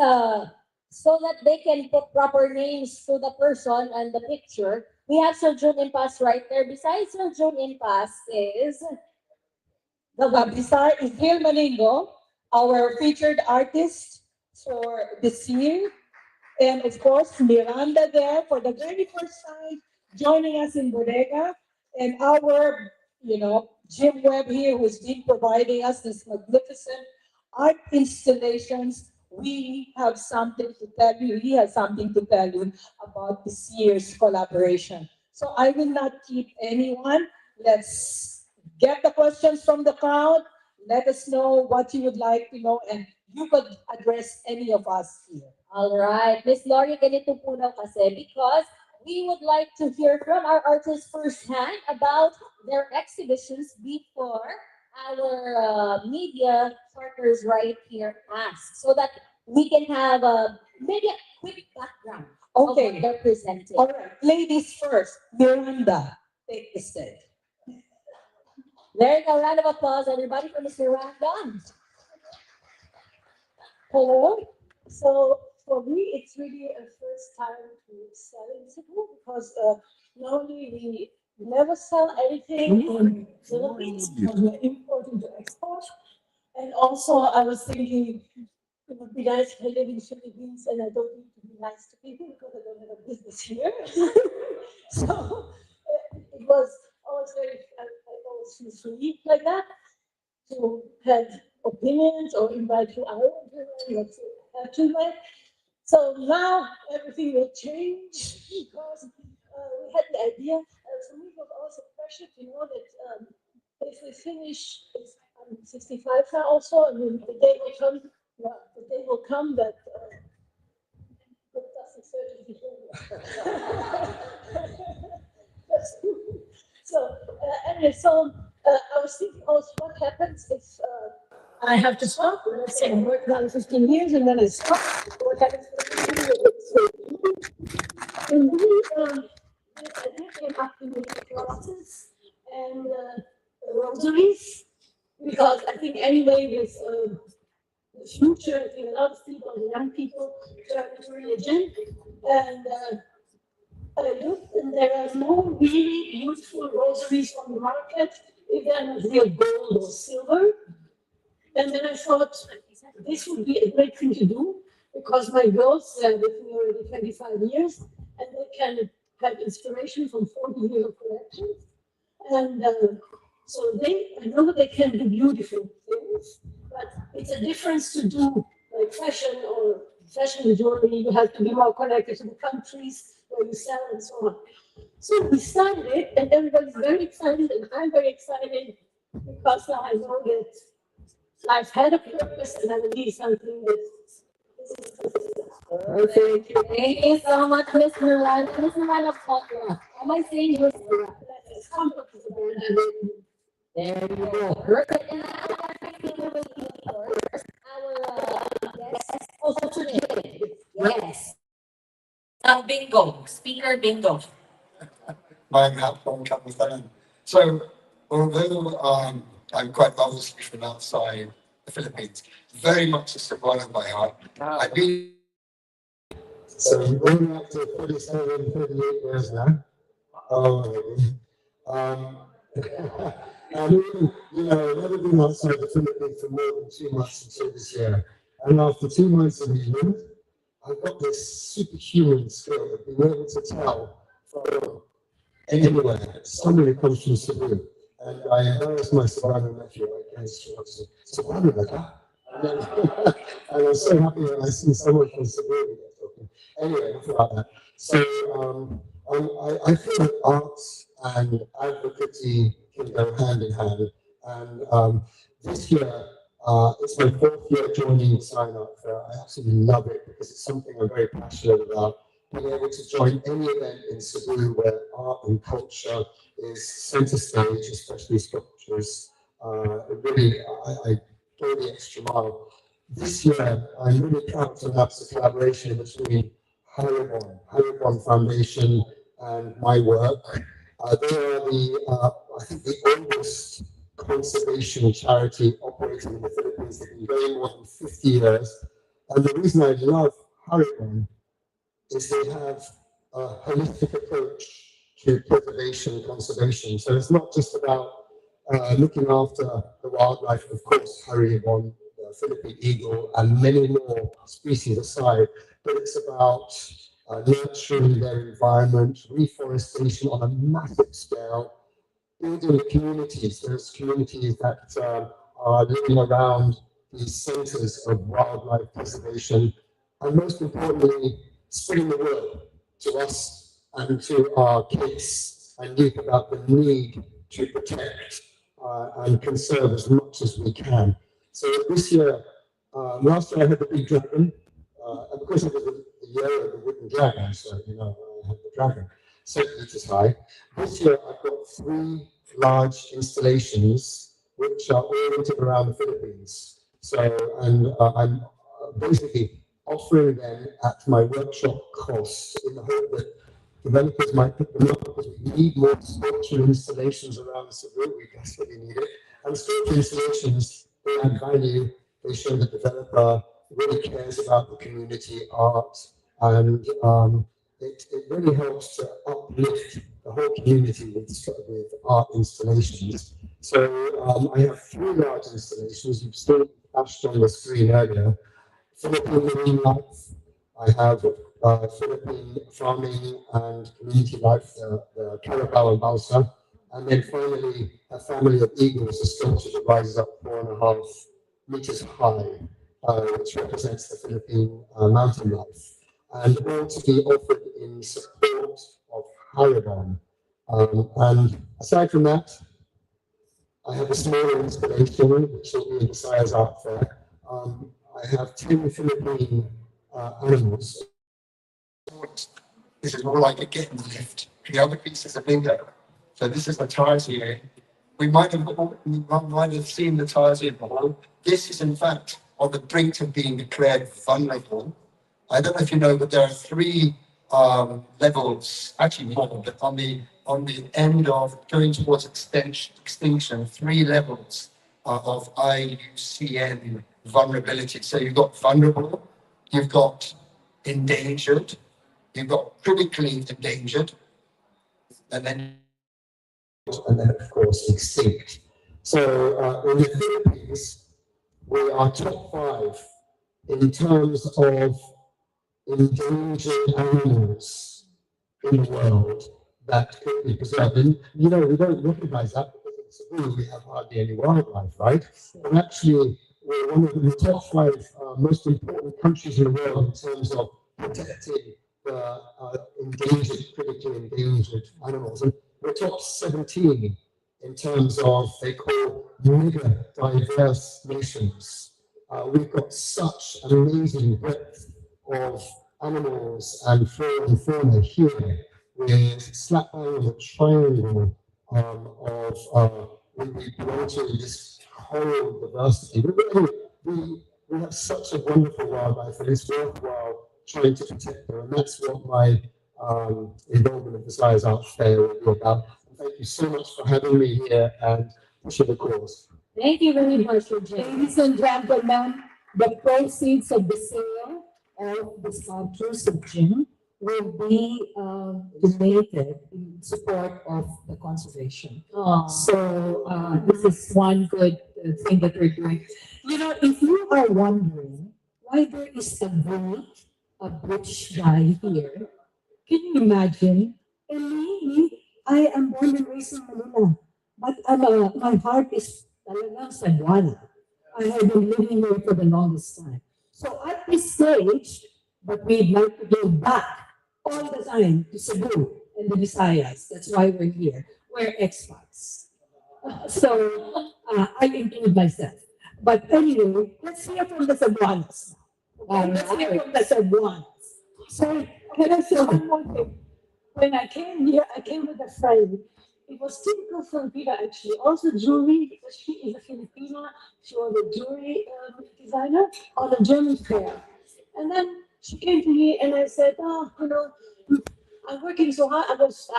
so that they can put proper names to the person and the picture. We have Sir June Impas right there. Besides Sir June Impas is The Babisar is Gil Maningo, our featured artist for this year. And of course, Miranda there for the very first time joining us in Bodega. And our, Jim Webb here, who's been providing us this magnificent art installations. We have something to tell you. He has something to tell you about this year's collaboration. So I will not keep anyone. Let's get the questions from the crowd. Let us know what you would like to know, and you could address any of us here. all right. Miss Lori, ganito po daw kasi because we would like to hear from our artists firsthand about their exhibitions before our media partners right here ask, so that we can have maybe a quick background of what Okay. they're presenting. All right. Ladies first. Miranda, take the stage. There you go. Round of applause, everybody, for Mr. Randon. Hello. So for me, it's really a first time to sell in Cebu because normally we never sell anything in Philippines because we're importing to export. And also, I was thinking it would be nice if I live in Philippines and I don't need to be nice to people because I don't have a business here. So it was always very, I always feel free like that to have opinions or invite you out not to have to invite. So now everything will change because we had the idea. For me, it was also a pressure to know that if we finish, I'm 65 now also, I mean, the day will come, the day will come that plastic surgery so anyway, so I was thinking also what happens if I have to stop. Let's say I work another 15 years and then I stop. What happens and we this idea came up to me crosses and rosaries because I think anyway with the future, I think a lot of people, young people, turn to religion and I looked and there are no really beautiful rosaries on the market if they're not real gold or silver. And then I thought this would be a great thing to do because my girls are with me already 25 years and they can have inspiration from 40 years of collections. And so I know they can do beautiful things, but it's a difference to do like fashion or fashion jewelry. You have to be more connected to the countries where you sell and so on. So we started it, and everybody's very excited, and I'm very excited because now I know that I've had a purpose and I will need something that Perfect. Thank you so much, Miss Miranda. Miss Miranda Potter. Am I saying Miss Miranda? is compact to the brand. There you go. Perfect. And now we're waiting for our guest also today. Yes. Bingo. Speaker bingo. Magandang hapon, kamusta? So, although I'm quite obviously from outside the Philippines, very much a Cebuano by heart. I've been so going up to 37, 38 years now. Oh, um, and never been outside the Philippines for more than 2 months until this year. And after 2 months in England, I've got this superhuman skill of being able to tell from anywhere. Somebody comes from Cebu, and I embarrassed my Savannah nephew against Savannah, like that. And, then, and I'm so happy when I see someone from Cebu. Anyway, enough about that. So I feel that arts and advocacy can go hand in hand. And this year, it's my 4th year joining Visayas Art Fair. I absolutely love it because it's something I'm very passionate about. being able to join any event in Cebu where art and culture is centre stage, especially sculptures. Really, I go the extra mile. This year, I'm really proud to announce a collaboration between Haribon Foundation and my work. They are I think, the oldest conservation charity operating in the Philippines. They've been going more than 50 years. And the reason I love Haribon is they have a holistic approach to preservation and conservation. So it's not just about looking after the wildlife, of course, Haribon, the Philippine eagle, and many more species aside, but it's about nurturing their environment, reforestation on a massive scale, building communities. There's communities that are living around these centres of wildlife preservation, and most importantly, spreading the word to us and to our kids and youth about the need to protect and conserve as much as we can. So this year, last year I had the big dragon, and because it was the year of the wooden dragon, so I had the dragon 7 meters high. This year I've got 3 large installations which are oriented around the Philippines. So, and I'm basically offering them at my workshop cost in the hope that developers might pick them up because we need more sculpture installations around Cebu. We desperately need it. And sculpture installations, they add value. They show the developer really cares about the community art, and it really helps to uplift the whole community with art installations. So I have 3 large installations. You've still flashed on the screen earlier. Philippine marine life. I have Philippine farming and community life, the Carabao and Balsa. And then finally, a family of eagles, a sculpture that rises up 4.5 meters high, which represents the Philippine mountain life. And all to be offered in support of Haribon. And aside from that, I have a smaller installation, which will be in Visayas Art Fair. I have 10 Philippine animals. This is more like a get in the lift. The other piece is a bingo. So this is the tarsier. We might have seen the tarsier before. This is in fact on the brink of being declared vulnerable. I don't know if you know, but there are 3 levels, actually more, but on the end of going towards extinction, 3 levels of IUCN vulnerability. So you've got vulnerable, you've got endangered, you've got critically endangered, and then of course extinct. So in the Philippines, we are top 5 in terms of endangered animals in the world that could be preserved. And we don't recognize that because in Cebu we have hardly any wildlife, right? And actually, we're one of the top 5 most important countries in the world in terms of protecting the endangered, critically endangered animals. And we're top 17 in terms of, they call mega diverse nations. We've got such an amazing breadth of animals and flora and fauna here, with slap bang on the triangle we belong to this whole diversity. We have such a wonderful wildlife, and it's worthwhile trying to protect them, and that's what my involvement in Visayas Art Fair will be about. And thank you so much for having me here, and pushing the cause. Thank you very much, ladies and gentlemen. The proceeds of the sale of the sculptures of Jim will be donated in support of the conservation. So this is one good thing that we're doing. If you are wondering why there is a butch guy here, can you imagine? And me, I am born and raised in Manila, but my heart is talagang Cebuana. I have been living here for the longest time. So at this stage, but we'd like to give back all the time to Cebu and the Visayas. That's why we're here. We're expats. So I include myself. But anyway, let's hear from the Cebuanos. Let's hear from the Cebuanos. So can I say one more thing? When I came here, I came with a friend. It was typical Filipina actually. Also jewelry, because she is a Filipina. She was a jewelry designer on a German fair. And then she came to me and I said, oh, I'm working so hard. I was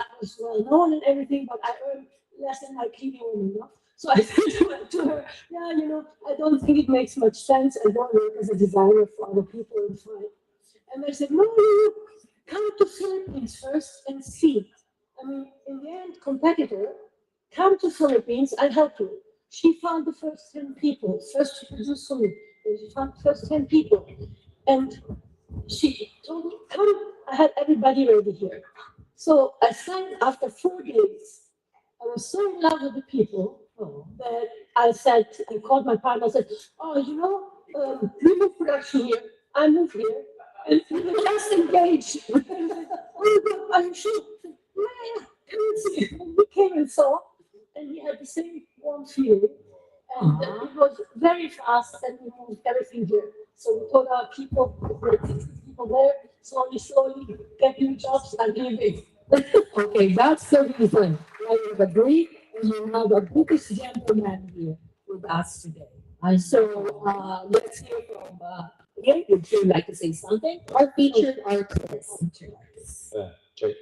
well known and everything, but I earn less than my cleaning woman, So I said to her, yeah, I don't think it makes much sense. I don't work as a designer for other people and fine. And they said, no, no, no, come to Philippines first and see. I mean, in the end, competitor, come to Philippines, I'll help you. She found the first 10 people, first to produce for me. And she found the first 10 people. And she told me, come, I had everybody ready here. So I signed after 4 days. I was so in love with the people that I called my partner, I said, oh, we move production here, I move here, and we were just engaged. And he said, oh, God, are you sure? I said, yeah, come and see. And we came and saw, and we had the same warm feeling. And it was very fast, and we moved everything here. So we told our people, there are 60 people there, slowly, slowly, get new jobs and leaving. Okay, that's the reason why you have agreed and you have a British gentleman here with us today. So let's hear from again. Would you like to say something? Our featured artist. Check.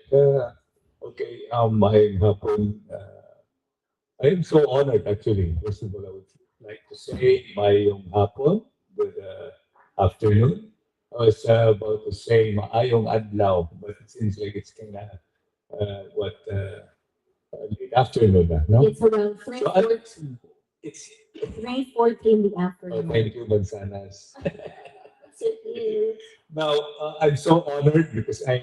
Okay, I'm hapon. I am so honored actually. First of all, I would like to say mayong hapon, good afternoon. I was about to say maayong adlaw, but it seems like it's kind of late afternoon na, no? It's around So I, 3:14. it's 3:14 in the afternoon. thank you, Mansanas. Yes, it is. Now, I'm so honored because I'm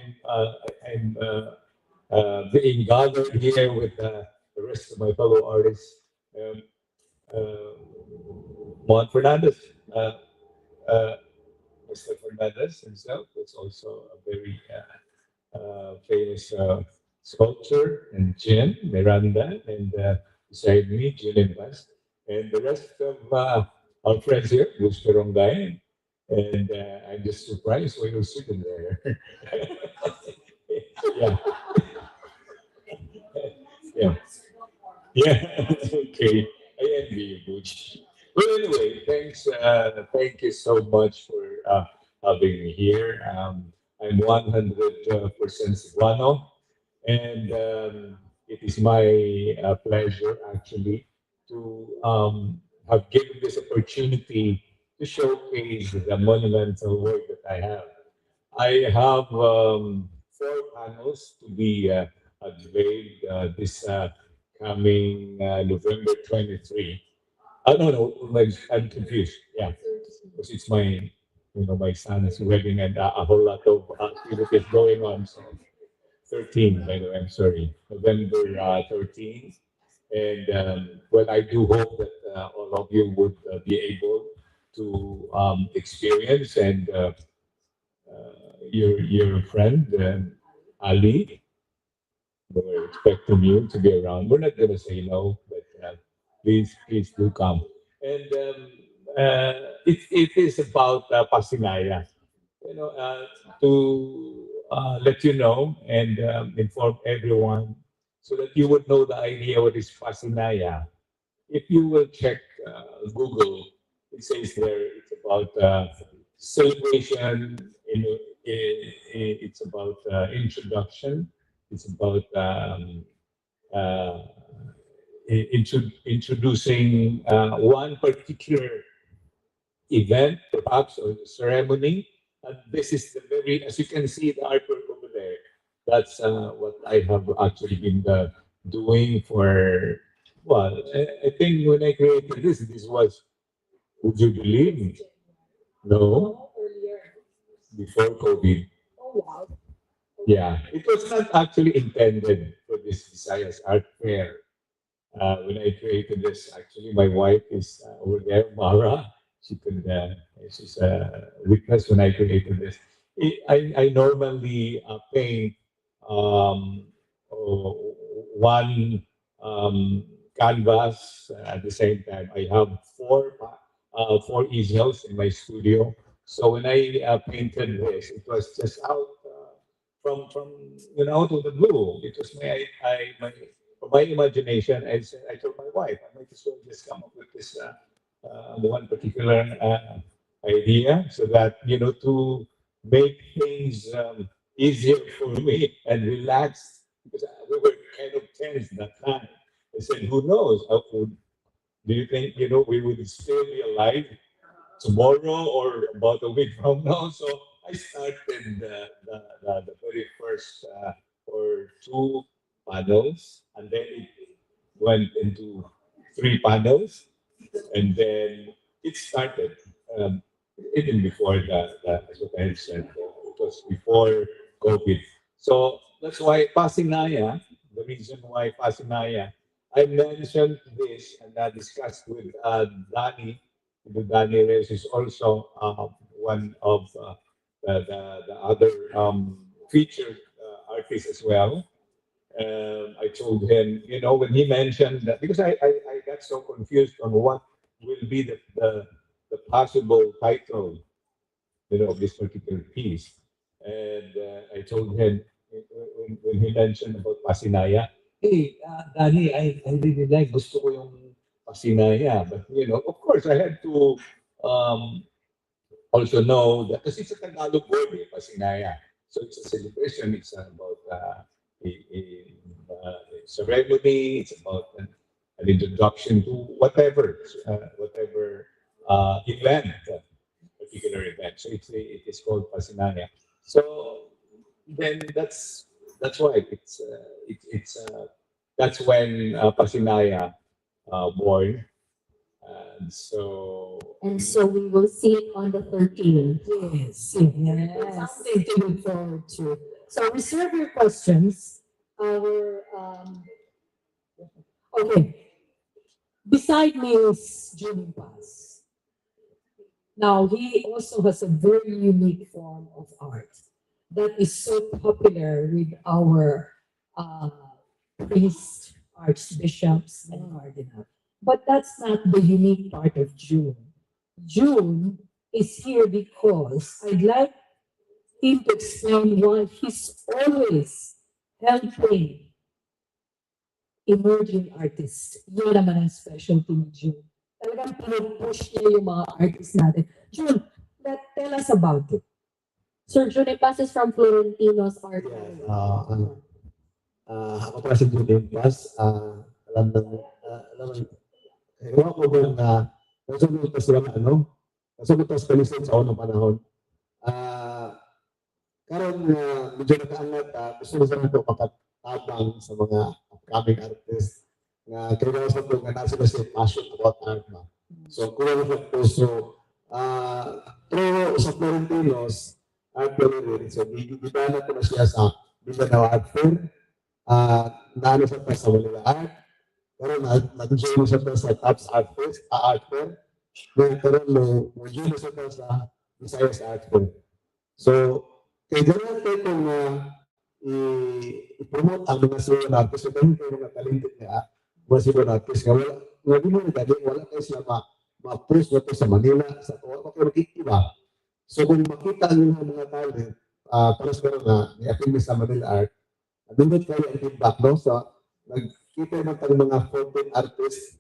being gathered here with the rest of my fellow artists. Um, uh, Juan Fernandez, uh, Mr. Fernandez himself was also a very famous sculptor, and Jim Miranda, and beside me, Jim and Bas, and the rest of our friends here, Gusto Ronggay, and I'm just surprised why you're sitting there. Yeah, yeah, yeah. Okay, I envy you, Butch. Well, anyway, thanks. Thank you so much for having me here. I'm 100% Cebuano, and it is my pleasure actually to have given this opportunity to showcase the monumental work that I have. I have four panels to be unveiled this coming November 23. No, no, I'm confused. Yeah, because it's my son's wedding and a whole lot of activities going on. So 13, by the way, I'm sorry, November 13th. And well, I do hope that all of you would be able to experience, and your friend Ali, we're expecting you to be around. We're not going to say no, but please do come. And it is about Pasinaya, to let you know and inform everyone so that you would know the idea what is Pasinaya. If you will check Google, it says there it's about celebration. It's about introduction. It's about uh, introducing one particular event, perhaps, or ceremony. And this is the very, as you can see, the artwork over there. That's what I have actually been doing for, well, I think when I created this was, would you believe? No, before COVID. Oh, wow. Yeah, it was not actually intended for this Visayas Art Fair. When I created this, actually, my wife is over there, Mara. She could, she's a witness when I created this. I normally paint um, one canvas at the same time. I have four easels in my studio, So when I painted this, it was just out from out of the blue. It was my from my imagination. I told my wife, I might as well just come up with this one particular idea, so that to make things easier for me and relax, because we were kind of tense that time. I said, who knows? Do you think we would still be alive tomorrow or about a week from now? So I started the very first or two panels, and then it went into three panels, and then it started even before as what I said, it was before COVID. So that's why Pasinaya, the reason why Pasinaya, I mentioned this and I discussed with Danny. Danny Reyes is also one of the other featured artists as well. I told him, when he mentioned that, because I got so confused on what will be the possible title, of this particular piece. And I told him, when he mentioned about Pasinaya, hey, Danny, I really like, gusto ko yung Pasinaya. But, of course, I had to um, also know that, because it's a Tagalog word, Pasinaya. So it's a celebration. It's about a ceremony. It's about an introduction to whatever event, particular event. So it is called Pasinaya. So then that's why that's when Pasinaya born. And so And so we will see it on the 13th. Yes, yes. Something to look forward to. So reserve your questions. Our okay. Beside me is Julian Paz. Now he also has a very unique form of art that is so popular with our uh, priests, archbishops, and cardinals. But that's not the unique part of June. June is here because I'd like him to explain why he's always helping emerging artists. Yun naman ang specialty ni June. Talagang pinupush niya yung mga artists natin. June, tell us about it. Sir June passes from Florentino's art. Ako pala si Julian Paz. Alam mo, ewan ko ba na nasugot pa sila nasugot pa sa sa unang panahon. Karon medyo nakaangat, gusto ko sana ito pakatabang sa mga upcoming artists na kailangan sa ito nga nasa sila passion about art ba. So, kung ano sa puso, through sa Florentinos, art gallery, so gibana ko na siya sa Mindanao Art Fair, naano siya pa sa Manila Art, pero nag-join siya pa sa Tops Art Fair, pero nag-join siya pa sa Visayas Art Fair. So, kaya ganun tayo kung i-promote ang mga sila artist, so ganun kayo mga talented nga, mga sila artist nga, wala di mo nagagawin, wala kayo sila ma-post na to sa Manila, sa Tuwa, pero iba. So kung makita nyo ng mga talent, paras ko na, i-appeal sa Manila Art, nandun kayo ang feedback, no? So, nagkita naman tayo mga 14 artists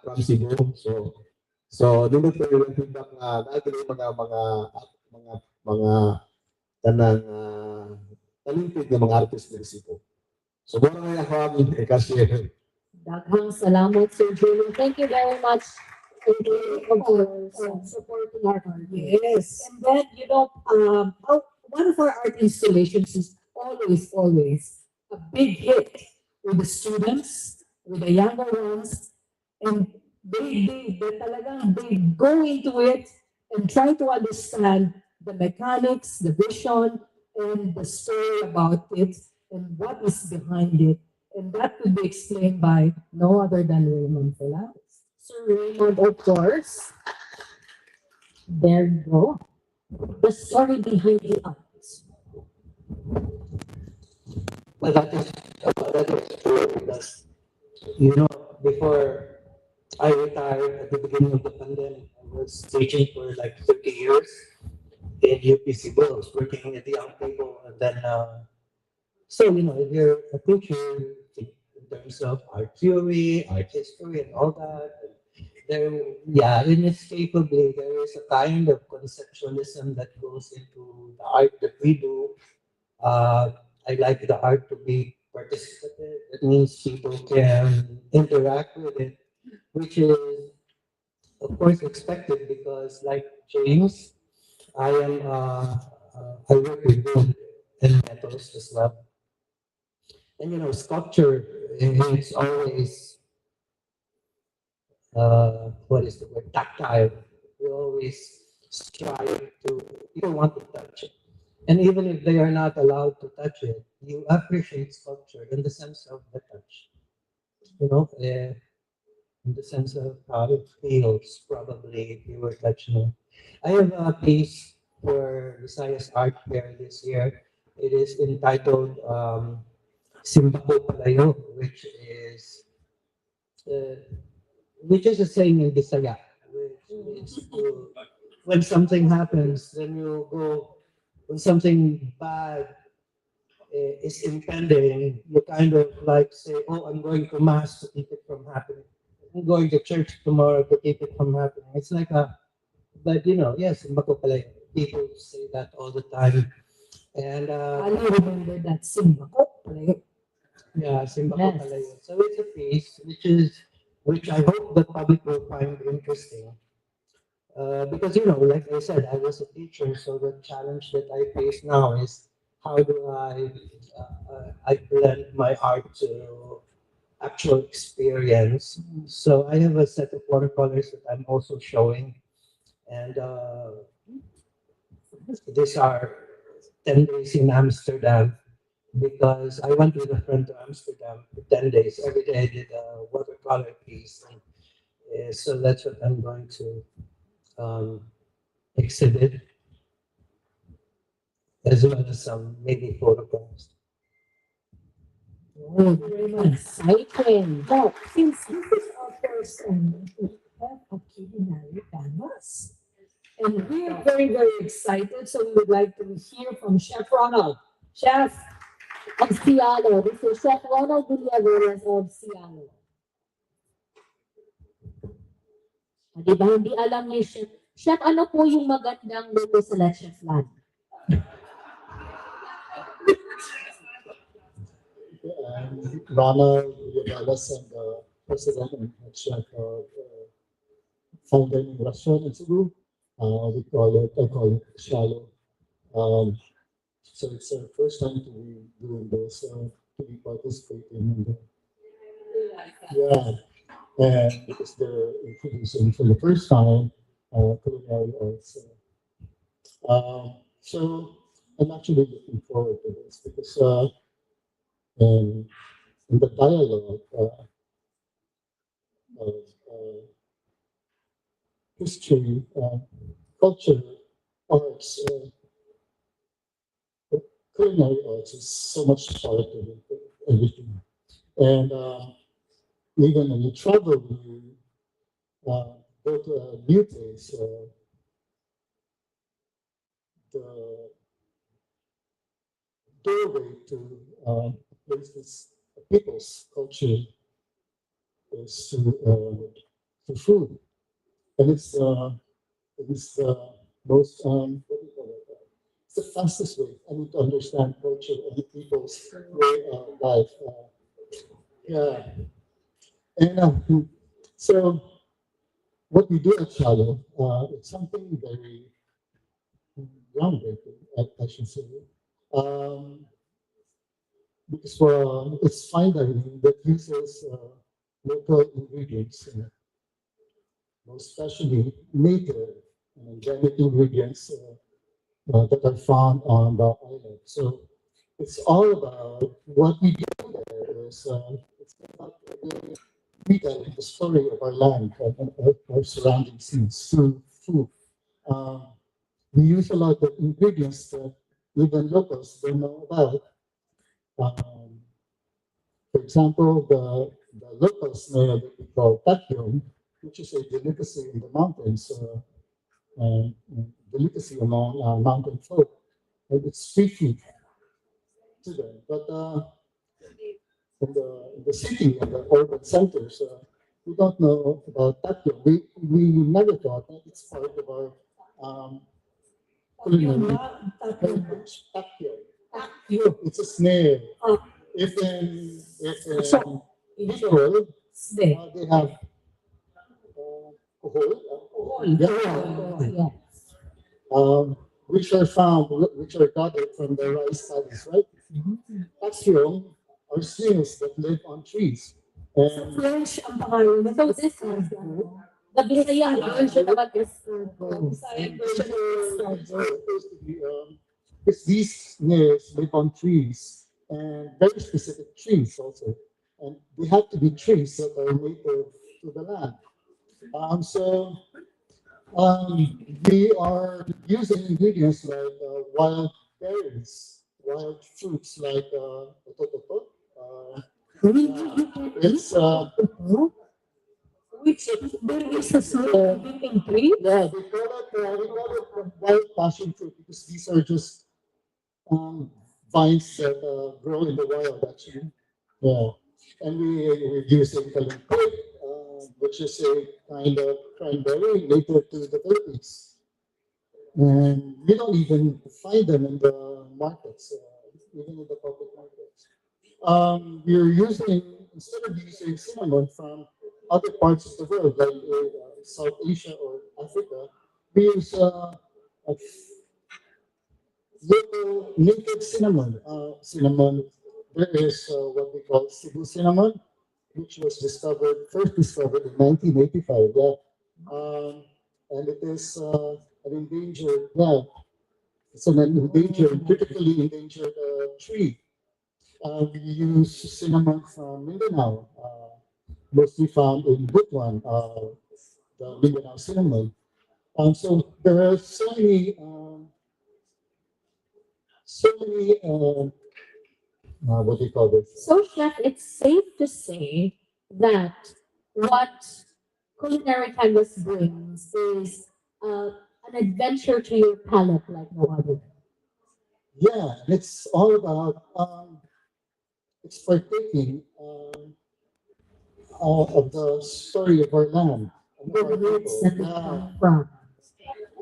from Cebu. So nandun kayo ang feedback na natin yung mga kanang talented na mga artists ng Cebu. So, muna nga ako amin, kasi Daghang salamat, Sir Julian. Thank you very much. Thank you for supporting our art. Yes. And then, one of our art installations is always a big hit with the students, with the younger ones, and they talagang they go into it and try to understand the mechanics, the vision, and the story about it, and what is behind it. And that could be explained by no other than Raymond Velasquez. Sir Raymond, of course. There you go. The story behind the art. well, that is true because, before I retired at the beginning of the pandemic. I was teaching for like 30 years in UPC Bills, working at the young people. And then, so, if you're a teacher in terms of art theory, art history, and all that, there, yeah, inescapably, there is a kind of conceptualism that goes into the art that we do. Uh, I like the art to be participative. It means people can interact with it, which is, of course, expected because, like James, I work with wood and metals as well. And sculpture, it's always, what is the word, tactile. You always strive to, you don't want to touch it. And even if they are not allowed to touch it, you appreciate sculpture in the sense of the touch. In the sense of how it feels, probably, if you were touching it. I have a piece for Visayas Art Fair this year. It is entitled Simbako Palayo, uh, which is a saying in Bisaya, which is when something happens, then you go, when something bad is impending, you kind of like say, oh, I'm going to mass to keep it from happening. I'm going to church tomorrow to keep it from happening. It's like but yes, Simbako Palayo. People say that all the time. And I remember that Simbako, right? yeah, Simbako Yes. Palayo. So it's a piece which I hope the public will find interesting. Because like I said, I was a teacher, so the challenge that I face now is how do I blend my art to actual experience. So I have a set of watercolors that I'm also showing, and these are 10 days in Amsterdam because I went with a friend to Amsterdam for 10 days. Every day I did a watercolor piece, and so that's what I'm going to um, exhibit as well as some maybe photographs. Oh, very exciting. Now, since this is our first we have a culinary canvas. And we are very, very excited. So we would like to hear from Chef Ronald. Chef of Cialo. This is Chef Ronald Villaveras of Cialo. Di ba, hindi alam ni Chef. Chef, ano po yung magandang luto sa Leche Flan? Ronald Villaveras and the president and head chef of fine dining restaurant in Cebu. I call it Shallow. Um, so it's our first time to be doing this, to be participating in the, yeah, and because they're introducing for the first time culinary arts. So I'm actually looking forward to this because in, in the dialogue of history, culture, arts, culinary arts is so much part of it, everything. And even when you travel, when you go to a new place, the doorway to places, people's culture is to food. And it's the most, what do you call it? It's the fastest way, I mean, to understand culture and people's way of life. Yeah. And so what we do at Shallow, it's something very groundbreaking, I should say. Um, because it's fine dining that uses local ingredients, most especially native and organic ingredients that are found on the island. So it's all about what we do there is it's about retelling the story of our land and our surrounding scenes through food. Um, we use a lot of ingredients that even locals don't know about. For example, the locals know that we call tatyong. which is a delicacy in the mountains, uh, delicacy among mountain folk. And it's street food to them. But in the city and the urban centers, we don't know about tapio. We never thought that it's part of our culinary heritage. Tapio. It's a snail. If in Bicol, they have kohol, which are found, which are gathered from the rice paddies, right? Taxiong are snails that live on trees. And French ang pangalan nito. So this is the Visayas version of a Visayas version of supposed to be, because these snails live on trees and very specific trees also. And they have to be trees that are native to the land. So we are using ingredients like wild berries, wild fruits like tototo. It's which there is a slow living tree. yeah, we call it wild passion fruit because these are just vines that grow in the wild actually. Yeah, and we're using kalumpit, which is a kind of cranberry native to the Philippines. And we don't even find them in the markets, even in the public markets. We're using, instead of using cinnamon from other parts of the world, like South Asia or Africa, we use a local native cinnamon. There is what we call Cebu cinnamon, which was first discovered in 1985. Yeah. And it is an endangered, yeah, it's an endangered, critically endangered tree. We use cinnamon from Mindanao, mostly found in Butuan, the Mindanao cinnamon. So there are so many, what do you call this? So, Chef, it's safe to say that what culinary canvas brings is an adventure to your palate like no other. Yeah, it's all about it's partaking of the story of our land. The roots that we come from.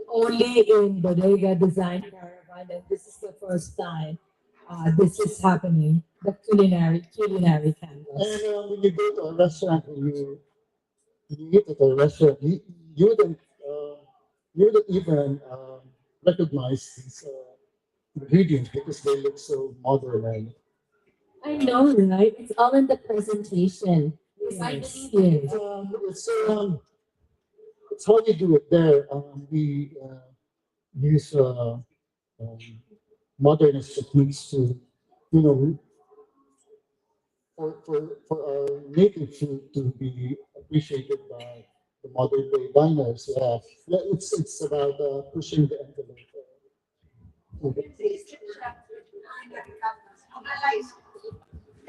Only in Bodega Design Caravan, and this is the first time this is happening. The culinary canvas. And when you go to a restaurant, when you eat at a restaurant, you wouldn't you wouldn't even recognize these ingredients because they look so modern and I know, right? It's all in the presentation. Yes, I believe you. it's how you do it there. We use um, modernist techniques to, you know, for our native food to be appreciated by the modern day diners. Yeah, yeah, it's about pushing the envelope.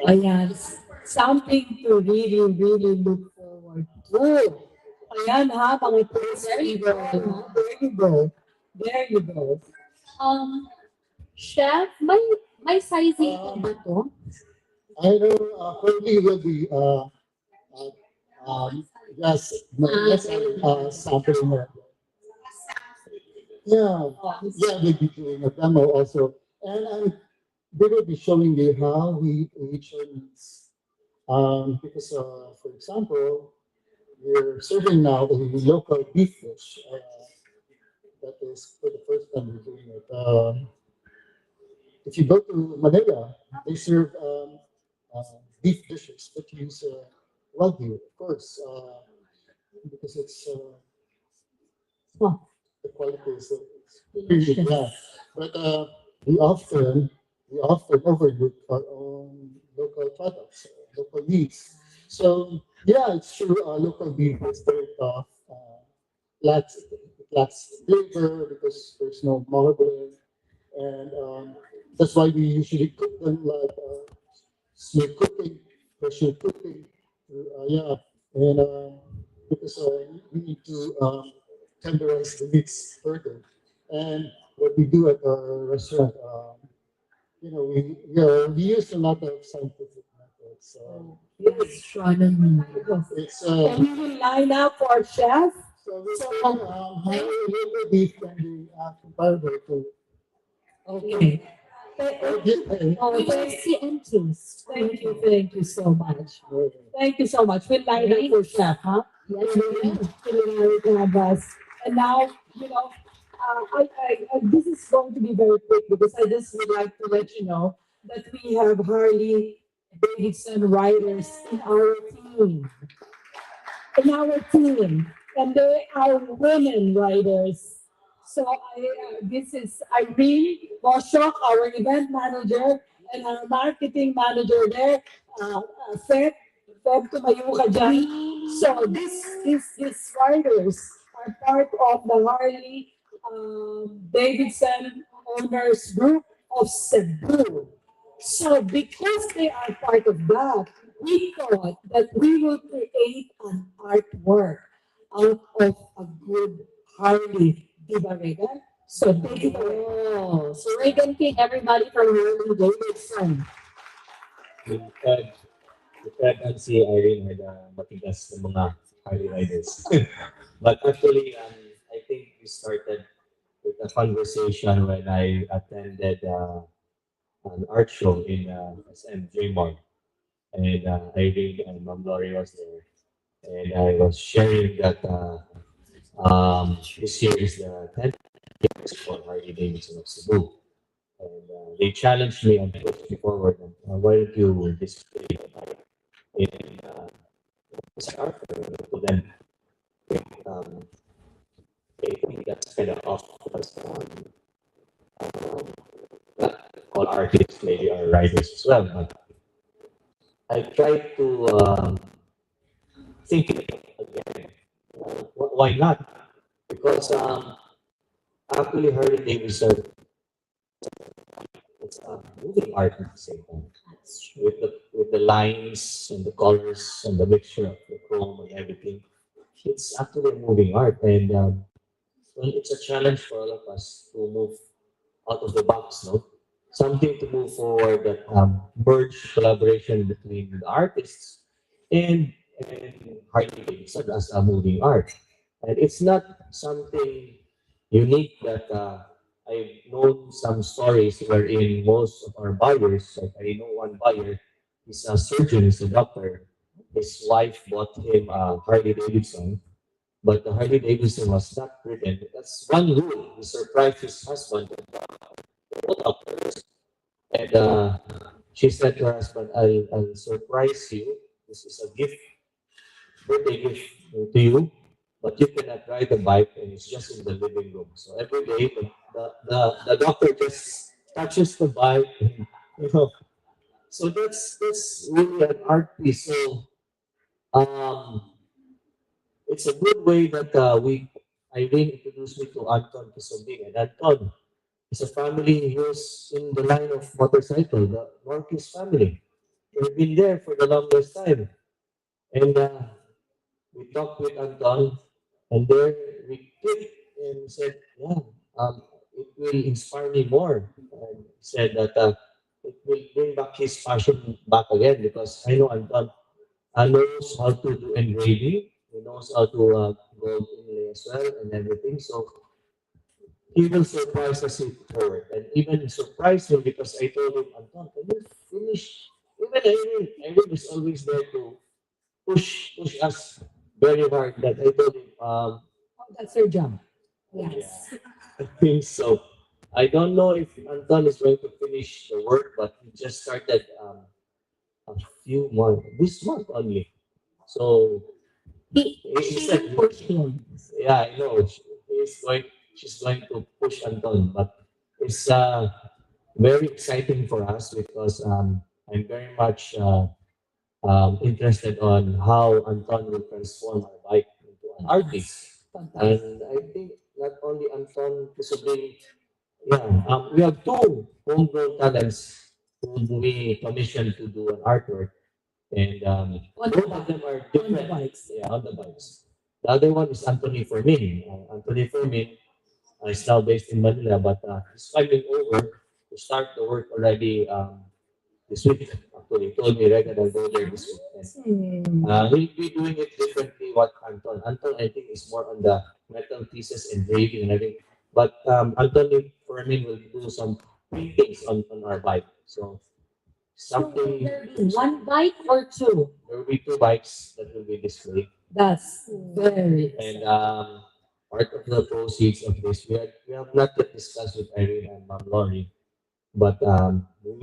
Ayan, something to really look forward to. Ayan ha, mga there you go. There you go. There you go. Um, Chef, may sizing po ba to? I know probably will be uh, yes, no, yes, sampling it. Yeah, yeah, we'll be doing a demo also, and we will be showing you how we age our meats. Because, for example, we're serving now a local beef dish. That is for the first time we're doing it. If you go to Manila, they serve uh, beef dishes that use wagyu, of course, because it's the quality is really yeah. But we often overlook our own local products, local needs. So yeah, it's true. Local beef is very tough. Lacks flavor because there's no marbling, and that's why we usually cook them like slow cooking, pressure cooking. Yeah, and because we need to tenderize the meats further. And what we do at our restaurant, we use a lot of scientific methods. Yes, Shannon. It's And we will line up for chef. so we say high local beef can be comparable to Okay. oh, Mercy and taste. Thank you so much. Thank you so much. We'll line up for chef, huh? Yes, culinary canvas. And now, this is going to be very quick because I just would like to let you know that we have Harley Davidson riders in our team, and they are women riders. So this is Irene Boschok, our event manager, and our marketing manager there, Seth. Feb tumayo ka dyan. So these riders are part of the Harley Davidson Owners Group of Cebu. So because they are part of that, we thought that we will create an artwork out of a good Harley. Diba, Regan? So take it away. Oh, so Regan King, everybody from Harley Davidson. Fed, Fed and si Irene are the matigas ng mga Harley riders. But actually, I think we started with a conversation when I attended an art show in SM Mall. And Irene and Ma'am Lori was there. And I was sharing that this year is the 10th year for Harley Davidson of Cebu. And they challenged me and pushed me forward. Why don't you display the bike in Visayas Art Fair to them? Um, I think that's kind of off because all artists maybe are writers as well. But I tried to think it again. Why not? Because actually Harley Davidson it's moving art at the same time. With the lines and the colors and the mixture of the chrome and everything. It's actually a moving art and well, it's a challenge for all of us to move out of the box, no? Something to move forward that merge collaboration between the artists and, and Harley Davidson as a moving art. And it's not something unique that I've known some stories wherein most of our buyers, like I know one buyer, is a surgeon, is a doctor. His wife bought him a Harley Davidson, but the Harley Davidson was not ridden. That's one rule. He surprised his husband, both doctors, and she said to her husband, I'll surprise you. This is a gift, birthday gift to you, but you cannot ride the bike and it's just in the living room. So every day, the doctor just touches the bike. And, you know, so that's really an art piece. So um, it's a good way that Irene introduced me to Anton Kisobing. And Anton is a family who's in the line of motorcycle, the Marquez family. They've been there for the longest time. And we talked with Anton, and there we clicked and said, yeah, it will inspire me more. And said that it will bring back his passion back again because I know Anton knows how to do engraving. He knows how to go inlay as well and everything. So he will surprise us with forward and even surprise him because I told him, Anton, can you finish? Even Irene is always there to push us very hard. That I told him, That's their job. yes, I think so. I don't know if Anton is going to finish the work, but he just started a few months, this month only. So he said, yeah, I know. He's going, she's going to push Anton, but it's very exciting for us because I'm very much interested on how Anton will transform our bike into an artist. And I think not only Anton Kusobing, yeah, we have two homegrown talents who we commissioned to do an artwork. And both of them are different. Yeah, on the bikes. The other one is Anthony Fermin. Anthony Fermin is now based in Manila, but he's coming over to start the work already this week. Actually, he told me right that I'll go there this week. And, he'll be doing it differently. What Anton? Anton, I think, is more on the metal pieces and engraving and everything. But Anthony Fermin will do some paintings on our bike. So something. Will there be one bike or two? There will be two bikes that will be displayed. That's very And part of the proceeds of this, we have not yet discussed with Irene and Ma'am Lori, but we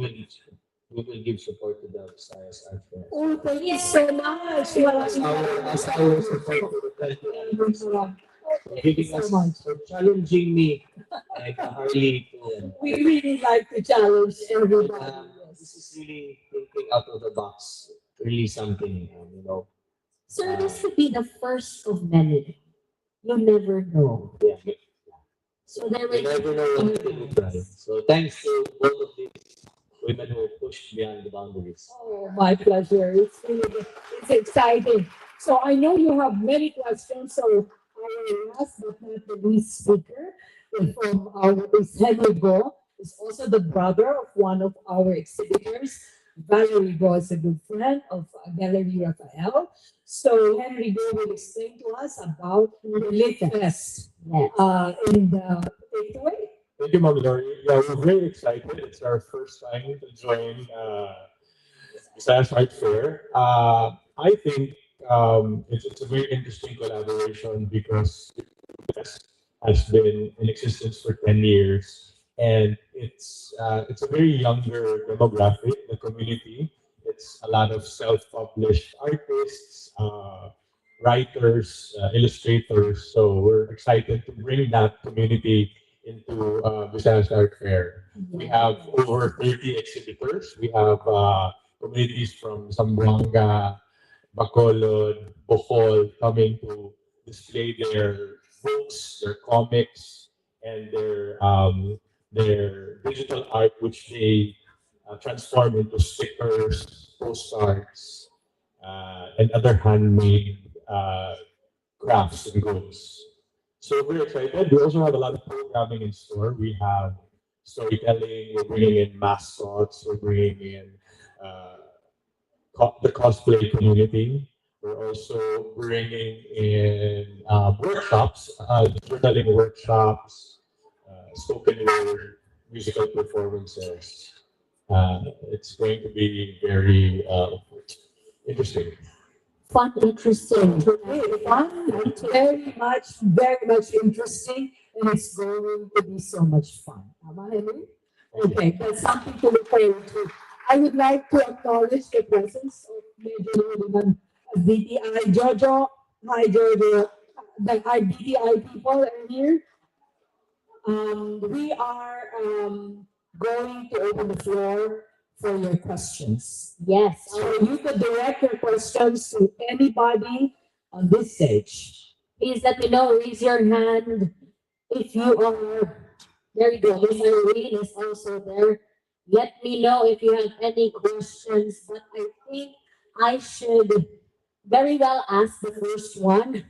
will give support to the Visayas Art Fair. Oh, thank you so much. As our support to the country, giving us, for challenging me and Harley to. We really like to challenge everybody. This is really thinking out of the box. Really something, Sir, this could be the first of many. You never know. Yeah. So there We is. never know what they will try. So thanks to both of these women who pushed beyond the boundaries. Oh, my pleasure. It's exciting. So I know you have many questions. So our last but not the least speaker from our is Henry Go, is also the brother of one of our exhibitors. Valerie Go is a good friend of Gallery Raphael. So Henry Go will explain to us about the Lit Fest. Yes. In the takeaway. Thank you, Ma'am Lori. Yeah, we're very excited. It's our first time to join Visayas Art Fair. I think it's a very interesting collaboration because has been in existence for 10 years, and it's a very younger demographic, the community. It's a lot of self-published artists, writers, illustrators. So we're excited to bring that community into Visayas Art Fair. We have over 30 exhibitors. We have communities from Zamboanga, Bacolod, Bohol coming to display their books, their comics, and their digital art, which they transform into stickers, postcards, and other handmade crafts and goods. So we're excited. We also have a lot of programming in store. We have storytelling. We're bringing in mascots. We're bringing in uh, the cosplay community. We're also bringing in workshops, journaling workshops, spoken word, musical performances. It's going to be very interesting. Fun, interesting. Fun, and very much interesting, and it's going to be so much fun. Tama, Henry? Okay, that's something to look forward to. I would like to acknowledge the presence of Major Luliman DTI. Jojo, hi Jojo. Our DTI people are here. We are going to open the floor for your questions. Yes. So you could direct your questions to anybody on this stage. Please let me know. Raise your hand if you are. There you go. Miss Irene is also there. Let me know if you have any questions. But I think I should very well ask the first one,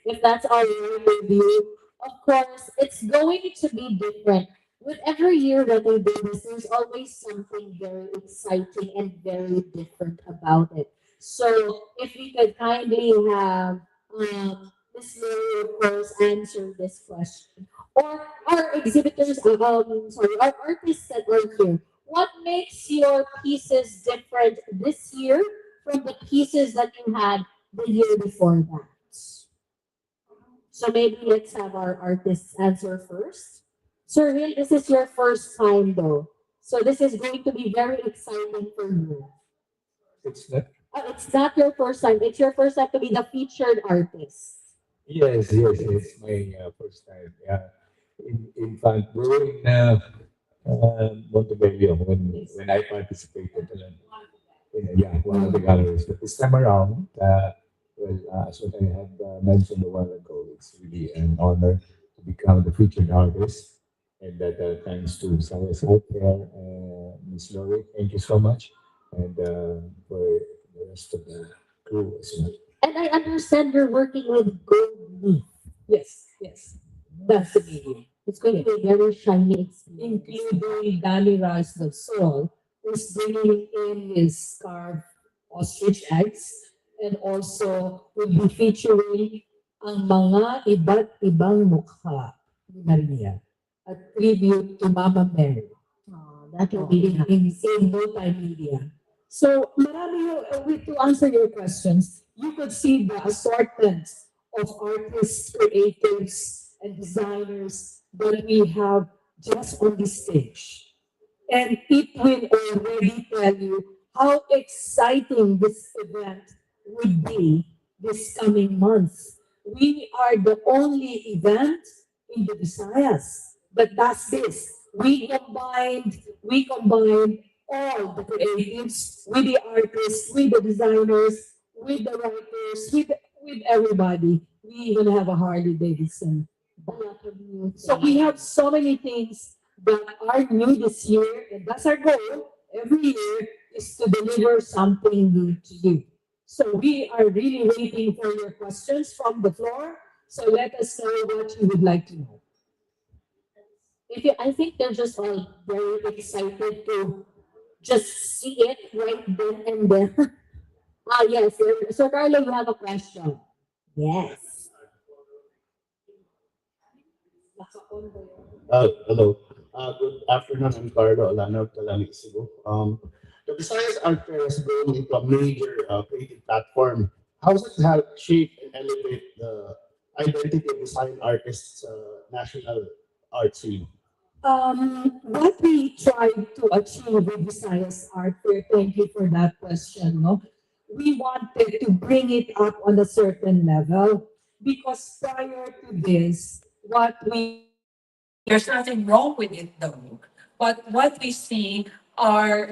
if that's all right with you. Of course, it's going to be different. With every year that we do this, there's always something very exciting and very different about it. So if we could kindly have Miss Mary, of course, answer this question. Or our exhibitors, sorry, our artists that are here. What makes your pieces different this year from the pieces that you had the year before that? So maybe let's have our artists answer first. Sir Will, this is your first time though. So this is going to be very exciting for you. It's not. It's not your first time. It's your first time to be the featured artist. Yes. It's my first time. Yeah. In fact, we're in Montebello when I participated in one of the galleries. But this time around, as what I had mentioned a while ago, it's really an honor to become the featured artist. And that thanks to Visayas Art Fair and Miss Lori, thank you so much. And for the rest of the crew as well. And I understand you're working with gold leaf. Yes, yes. That's the medium. It's going to be a very shiny experience. Including Danny Rice the Soul, who's bringing in his carved ostrich eggs and also will be featuring ang mga iba't ibang mukha ni Maria, a tribute to Mama Mary. Oh, that will be In multimedia. So, marami to answer your questions, you could see the assortment of artists, creatives, and designers that we have just on this stage. And it will already tell you how exciting this event would be this coming month. We are the only event in the Visayas that does this. We combined all the creatives with the artists, with the designers, with the writers, with everybody. We even have a Harley Davidson. So we have so many things that are new this year, and that's our goal every year is to deliver something new to you. So we are really waiting for your questions from the floor. So let us know what you would like to know. I think they're just all very excited to just see it right then and there. Ah, yes. So, Carlo, you have a question. Yes. Hello. Good afternoon. I'm Carlo Alano, Kalani, Cebu. The Visayas Art Fair has grown into a major creative platform. How does it help shape and elevate the identity of design artists' national art scene? What we tried to achieve with Visayas Art Fair, thank you for that question. No? We wanted to bring it up on a certain level because prior to this, what we there's nothing wrong with it though. But what we see are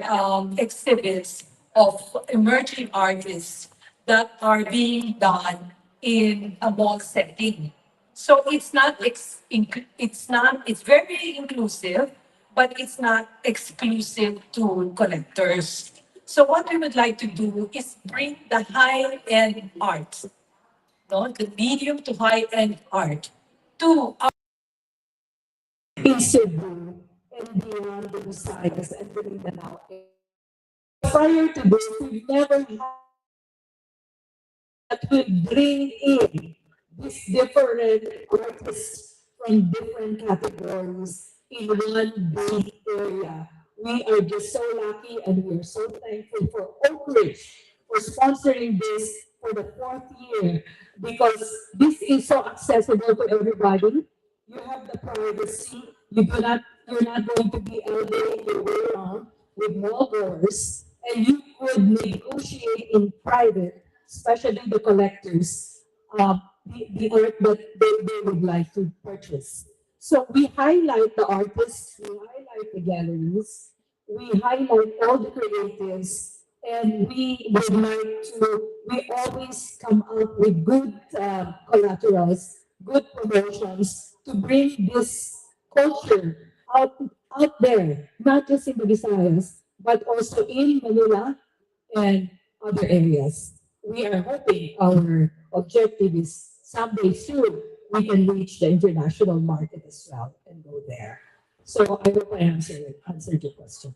exhibits of emerging artists that are being done in a mall setting. So it's very inclusive, but it's not exclusive to collectors. So what we would like to do is bring the high-end art, no, the medium to high-end art to in Cebu and beyond the Visayas and the Mindanao area. Prior to this, we've never had that would bring in these different artists from different categories in one big area. We are just so lucky and we are so thankful for Oak Ridge for sponsoring this for the fourth year because this is so accessible to everybody. You have the privacy. You're not going to be elevating your way around with mall goers, and you could negotiate in private, especially the collectors, the art that they would like to purchase. So we highlight the artists, we highlight the galleries, we highlight all the creatives, and we always come up with good collaterals, good promotions to bring this culture out there, not just in the Visayas, but also in Manila and other areas. We are hoping our objective is someday soon we can reach the international market as well and go there. So I hope I answered your question.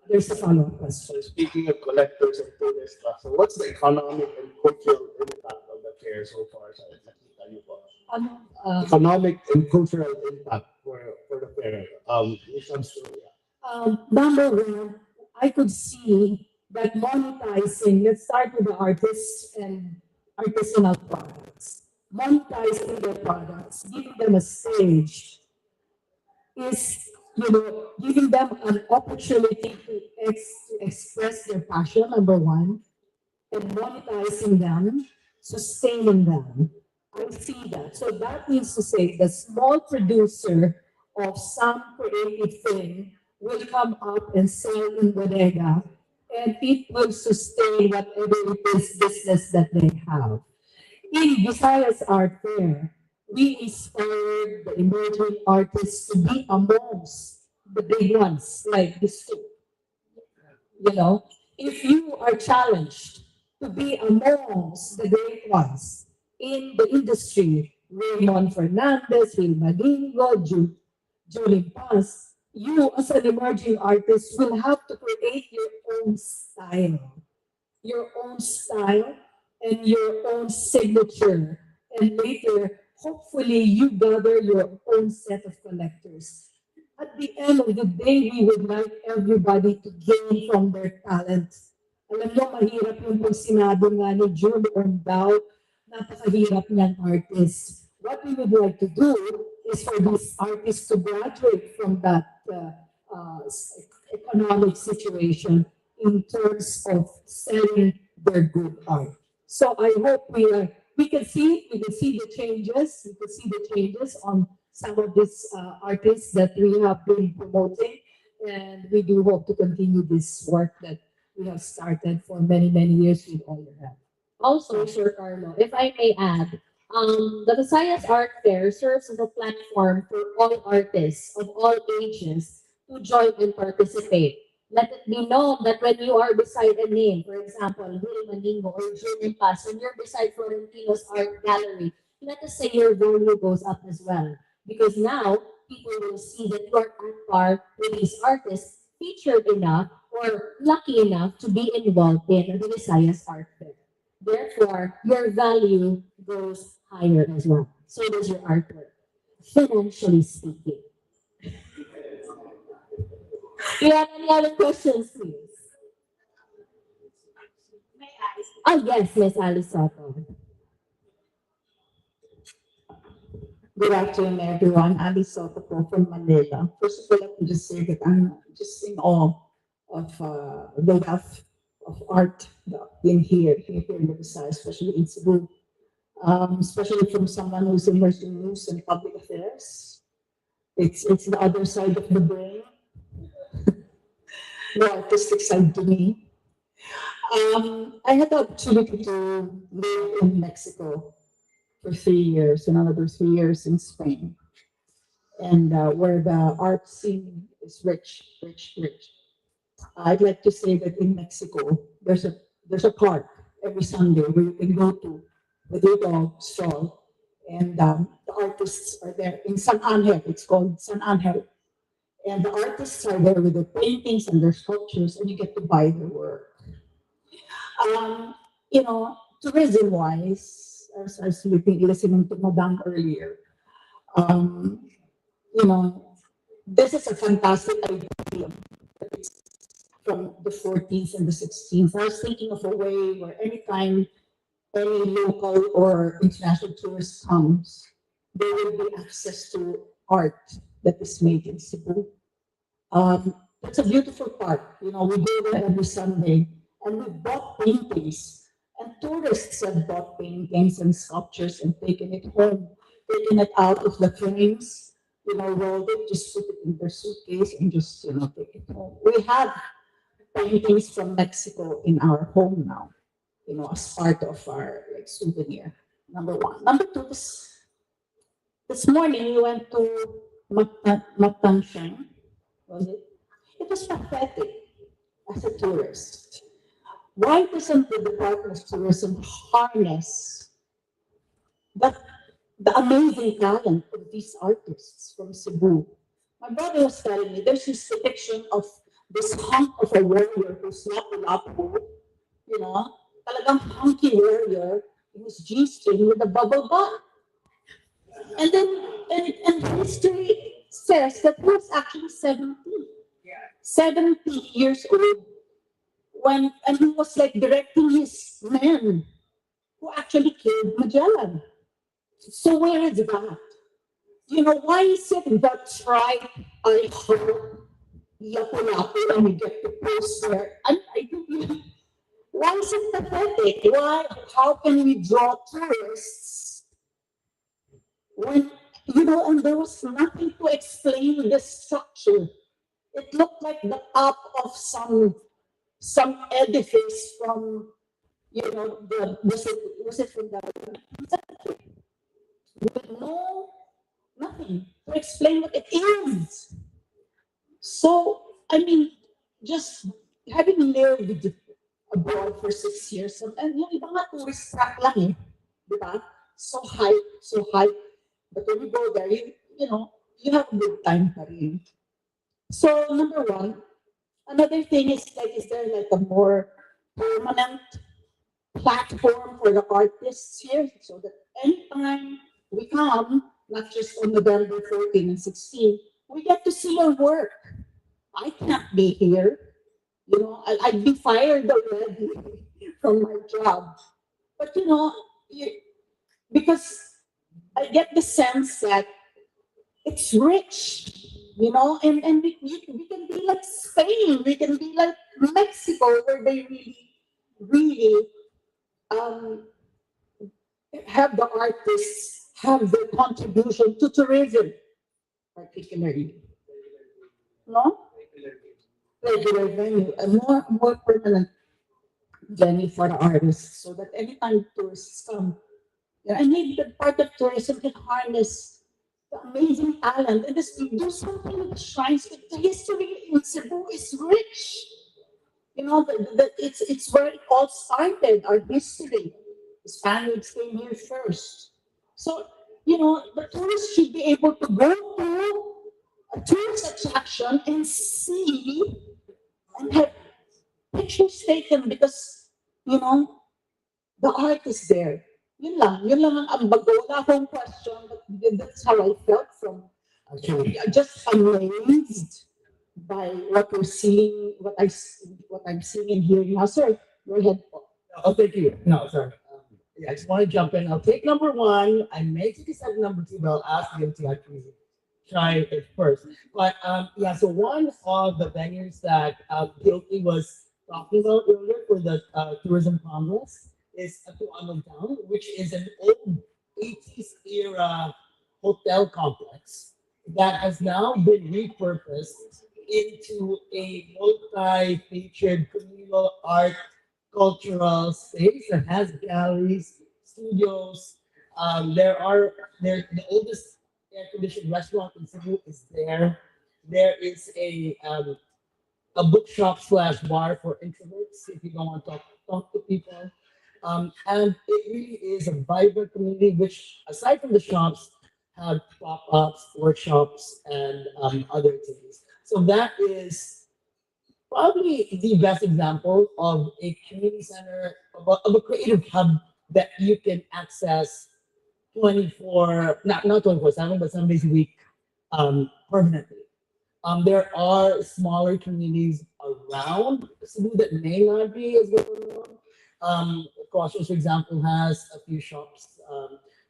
There's a follow-up question. So speaking of collectors and tourists, so what's the economic and cultural impact of the fair so far? So, nakita niyo po. Economic and cultural impact for the fair. Which comes to Number one, I could see that monetizing, let's start with the artists and artisanal products. Monetizing their products, giving them a stage is, giving them an opportunity to express their passion, number one, and monetizing them, sustaining them. I see that. So that means to say the small producer of some creative thing will come up and sell in bodega and it will sustain whatever it is business that they have. In Visayas Art Fair, we inspired the emerging artists to be amongst the big ones like this two. If you are challenged to be amongst the great ones in the industry. Raymond Fernandez, Wilma Gingo, Julie Paz. You, as an emerging artist, will have to create your own style and your own signature. And later, hopefully, you gather your own set of collectors. At the end of the day, we would like everybody to gain from their talents. Alam mo, mahirap yung pag sinabi nga ni Julian daw, napakahirap niyan artist. What we would like to do is for these artists to graduate from that uh, economic situation in terms of selling their good art. So I hope we can see the changes, we can see the changes on some of these artists that we have been promoting, and we do hope to continue this work that we have started for many years with all your help. Also, Sir Carlo, if I may add, the Visayas Art Fair serves as a platform for all artists of all ages to join and participate. Let it be known that when you are beside a name, for example, Will Maningo or Julian Paz, when you're beside Florentino's art gallery, let us say your value goes up as well. Because now people will see that you are at par with these artists featured enough or lucky enough to be involved in the Visayas Art Fair. Therefore, your value goes higher as well. So does your artwork, financially speaking. Do you have any other questions, please? Oh, yes, Miss Alice Soto. Good afternoon, everyone. Ali Soto po from Manila. First of all, let me just say that I'm just in awe of the wealth of art here in the Visayas, especially in Cebu, especially from someone who's immersed in news and public affairs. It's the other side of the brain, the artistic side to me. I had the opportunity to live in Mexico for 3 years, and another 3 years in Spain, and where the art scene is rich. I'd like to say that in Mexico, there's a park every Sunday where you can go to with your dog, stroll, and the artists are there in San Angel. It's called San Angel, and the artists are there with their paintings and their sculptures, and you get to buy their work. Um, Tourism wise, as I was listening to Madame earlier, um, you know, this is a fantastic idea from the 40s and the 60s. I was thinking of a way where anytime any local or international tourist comes, there will be access to art that is made in Cebu. It's a beautiful park. We go there every Sunday, and we bought paintings. And tourists have bought paintings and sculptures and taken it home, taken it out of the frames, rolled it, just put it in their suitcase and just, take it home. We have paintings from Mexico in our home now, as part of our souvenir. Number one. Number two, this morning we went to Matanshan, was it? It was pathetic as a tourist. Why doesn't the Department of Tourism harness the, the amazing talent of these artists from Cebu? My brother was telling me there's this depiction of this hunk of a warrior who's lapu-lapu, talagang hunky warrior in his G-string with a bubble butt. And then, and history says that he was actually 70 years old and he was like directing his men who actually killed Magellan. So where is that? Why is it that tribe I heard lapu-lapu and you get to post there? I think, why is it pathetic? How can we draw tourists when, and there was nothing to explain the structure? It looked like the top of some edifice from, was it from the, with nothing to explain what it is. So, I mean, just having lived abroad for 6 years. And yung iba nga tourist trap lang eh. Di ba? So hype, so hype. But when you go there, you have a good time pa rin. So number one, another thing is like, is there like a more permanent platform for the artists here so that anytime we come, not just on November 14 and 16, we get to see your work. I can't be here. I'd be fired already from my job. But because I get the sense that it's rich, and we can be like Spain, we can be like Mexico, where they really um, have the artists have their contribution to tourism, particularly. No? Regular venue, a more permanent venue for the artists so that anytime tourists come, and maybe the part of tourism can harness the amazing talent and just do something with the shrines. The history in Cebu is rich. It's where it all started, our history. The Spaniards came here first. So, the tourists should be able to go to a tourist attraction and see and have pictures taken because, the art is there. Yun lang ang ambag ko. Wala akong question, but that's how I felt from actually just amazed by what we're seeing, what I'm seeing and hearing now. Sir, go ahead. Oh, thank you. No, sorry. Yeah, I just want to jump in. I'll take number one. I may take a step number two, but I'll ask them to actually try it first. But yeah, so one of the venues that Guilty was talking about earlier for the tourism congress is Atuanong Town, which is an old 80s era hotel complex that has now been repurposed into a multi-featured communal art cultural space that has galleries, studios. The oldest air-conditioned restaurant in Cebu is there. There is a bookshop slash bar for introverts if you don't want to talk to people. And it really is a vibrant community, which aside from the shops, have pop-ups, workshops, and other activities. So that is probably the best example of a community center, of a creative hub that you can access 24, not 24/7, but 7 days a week, permanently. There are smaller communities around Cebu that may not be as well known. Crossroads, for example, has a few shops.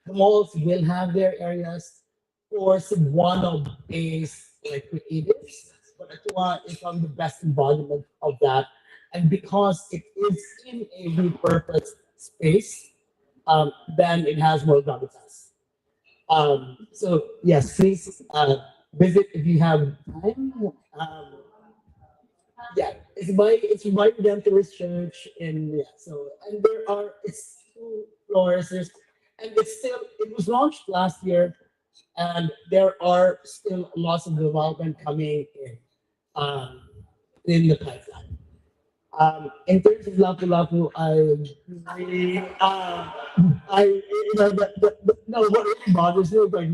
The malls will have their areas for Cebuano-based like creatives, but Atua is on the best embodiment of that. And because it is in a repurposed space, then it has more gravitas. So yes, please visit if you have time. Yeah, it's by Redemptorist Church in yeah. So and there are it's 2 floors. And it was launched last year, and there are still lots of development coming um, in the pipeline. In terms of Lapu Lapu, really, no, what really bothers me is like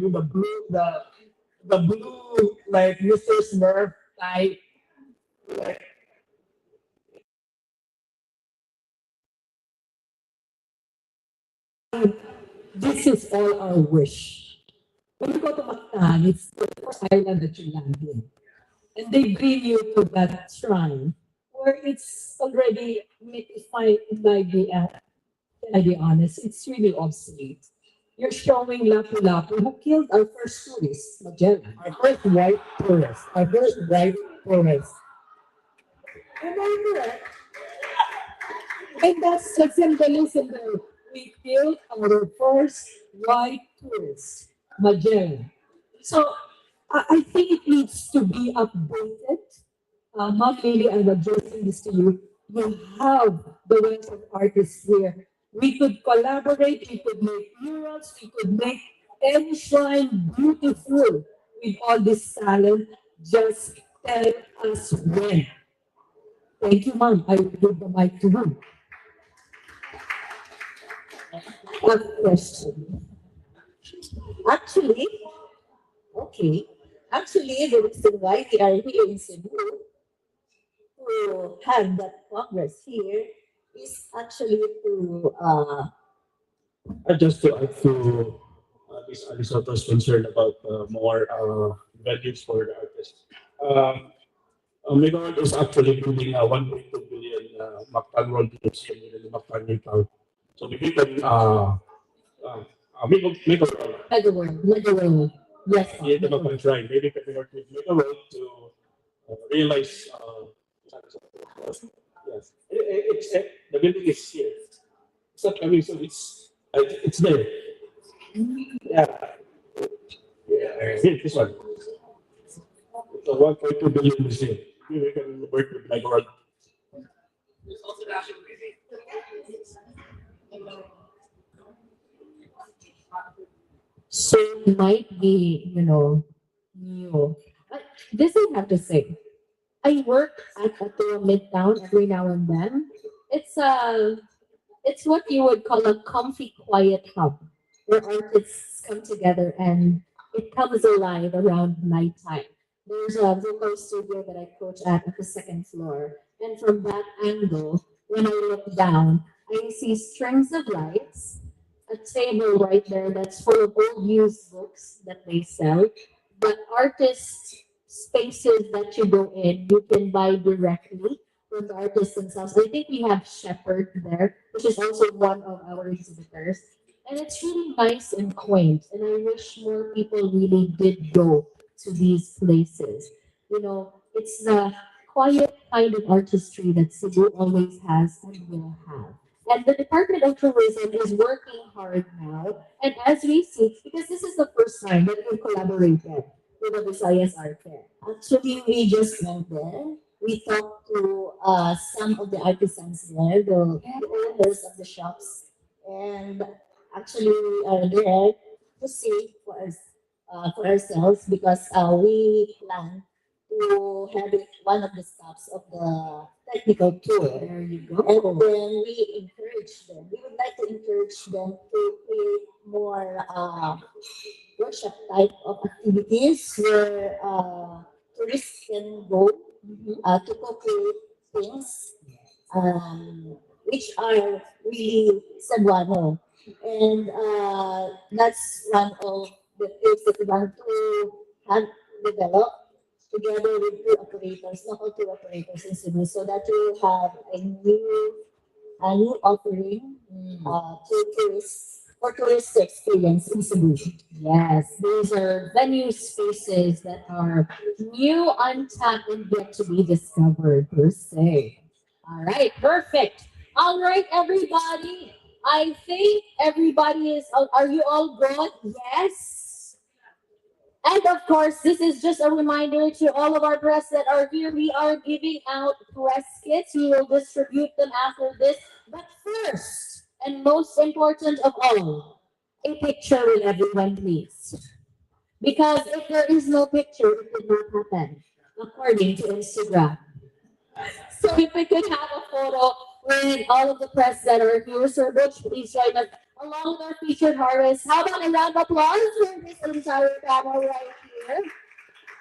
the blue, like Mr. Smurf type, like, This is all our wish. When you go to Mactan, it's the first island that you land in. And they bring you to that shrine where it's already, if I might be, can I be honest, it's really obsolete. You're showing Lapu Lapu, who killed our first tourist, Magellan. our first white tourist, our first white tourist. Am I correct? And that's the symbolism there. We killed our first white tourist, Magellan. So I think it needs to be updated. Ma'am Lily, I'm addressing this to you. You have the wealth of artists here. We could collaborate, we could make murals, we could make any shrine beautiful with all this talent. Just tell us when. Thank you, ma'am. I will give the mic to you. A question. Actually, okay. Actually, the reason why we are here in Cebu to have that progress here is actually to Just to add to Ms. Alisoto's concern about more venues for the artists. Um, Minoan is actually building a 1.2 billion Mactan Road Museum within the Mactan Town. So maybe we can make a road. Mega World. Yes, ma'am. Create a Mactan Shrine. Maybe we can work with Make a Road to realize. Yes, the building is here. It's not coming, so it's there. Yeah. Here, this one. It's a 1.2 billion museum. We can work with like around. So it might be, new. But this I have to say. I work at a midtown every now and then. It's it's what you would call a comfy quiet hub where artists come together and it comes alive around nighttime. There's a vocal studio that I coach at the second floor. And from that angle, when I look down, I see strings of lights, a table right there that's full of old used books that they sell, but artist spaces that you go in, you can buy directly from the artists themselves. I think we have Shepherd there, which is also one of our exhibitors. And it's really nice and quaint. And I wish more people really did go to these places. It's the quiet kind of artistry that Cebu always has and will have. And the Department of Tourism is working hard now. And as we see, because this is the first time that we've collaborated with the Visayas Art Fair. Actually, we just went there. We talked to some of the artisans there, the owners of the shops. And actually, we are there to see for ourselves because we plan to have it one of the stops of the technical tour. There you go. And then we encourage them. We would like to encourage them to create more workshop type of activities where tourists can go to co-create things which are really Cebuano. And that's one of the things that we want to have developed together with tour operators, local tour operators in Cebu, so that we have a new offering to tourists for tourists to experience in Cebu. Yes, these are venue spaces that are new, untapped, and yet to be discovered per se. All right, perfect. All right, everybody. I think everybody is. Are you all good? Yes. And of course, this is just a reminder to all of our press that are here. We are giving out press kits. We will distribute them after this. But first, and most important of all, a picture with everyone, please. Because if there is no picture, it will not happen, according to Instagram. So if we could have a photo with all of the press that are here, Sir Butch, please join us along with our featured harvest. How about a round of applause for this entire panel right here?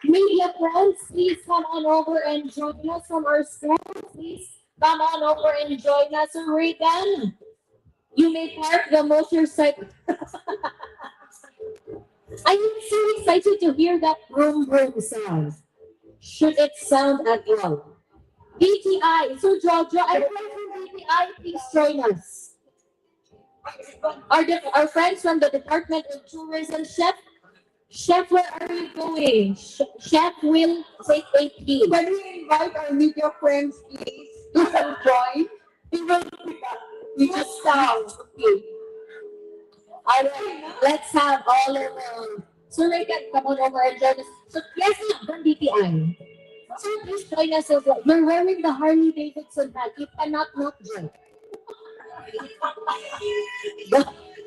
Media friends, please come on over and join us from our school. Please come on over and join us. So Regan, you may park the motorcycle. I am so excited to hear that vroom vroom sound. Should it sound at all? BTI, so Jojo, I'm from BTI, please join us. Our friends from the Department of Tourism, Chef, where are you going? Chef will take a key. Can we invite our media friends, please, to join? We just sound. Okay. All right, let's have all of them. So Regan, come on over and join us. So yes, ma'am, from BTI. So please join us as well. You're wearing the Harley Davidson hat. You cannot not join.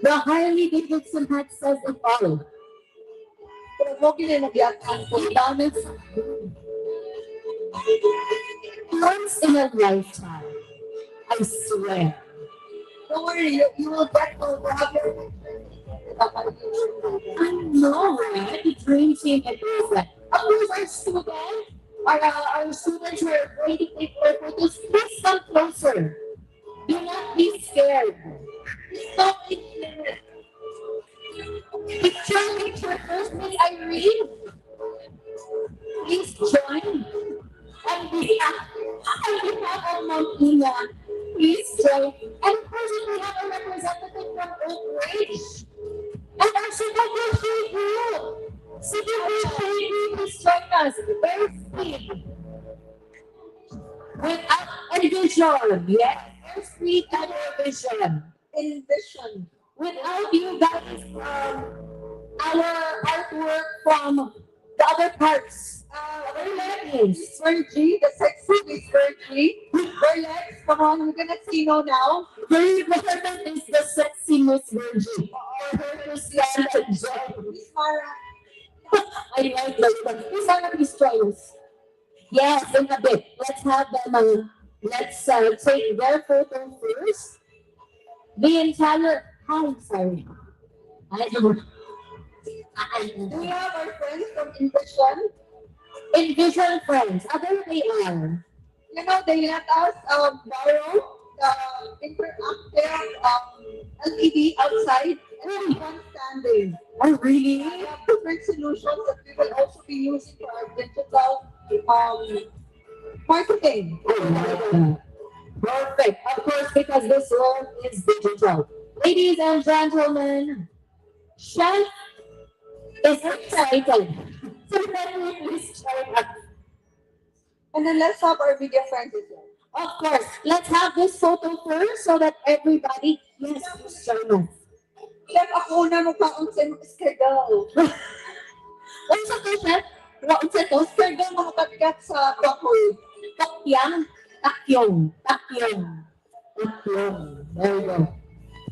The Harley Davidson hat says it all. Pero huwag yun yung nagyakan. Kung damage. once in a lifetime. I swear. Don't worry, you will get to have your I know, right? The dream team it is. Of course, our students who are going to take their photos, please come closer. Do not be scared. So, picture first, Miss Irene. Please join. On behalf of Mount Ina, please join. And of course, we have a representative from Oak Ridge. And our Cebu group. Cebu group, please join us. Very speed. Without envision. Yes, very speed and vision. envision. Without you guys, our artwork from the other parts. Miss Virgie, the sexy Miss Virgie. Her legs, come on, we're gonna see no now. Very important is the sexy Miss Virgie. For her to stand and join. Miss Mara. I like that one. Miss Mara, please join us. Yes, in a bit. Let's have them, let's take their photo first. The entire, hi, sorry. I don't. Do we have our friends from Envision? Envision friends, other they are. You know, they let us borrow the interactive LED outside and one standing. Oh, really? We have different solutions that we will also be using for our digital marketing. Perfect. Of course, because this world is digital. Ladies and gentlemen, Chef is excited. So let me please join us. And then let's have our video friends as well. Of course, let's have this photo first so that everybody, yes, please join us. Chef, ako na mukhaon sa schedule. Unsa to, Chef? Unsa to? Schedule mga kapikat sa Bakoy. Takyang, takyong, takyong, takyong. There we go.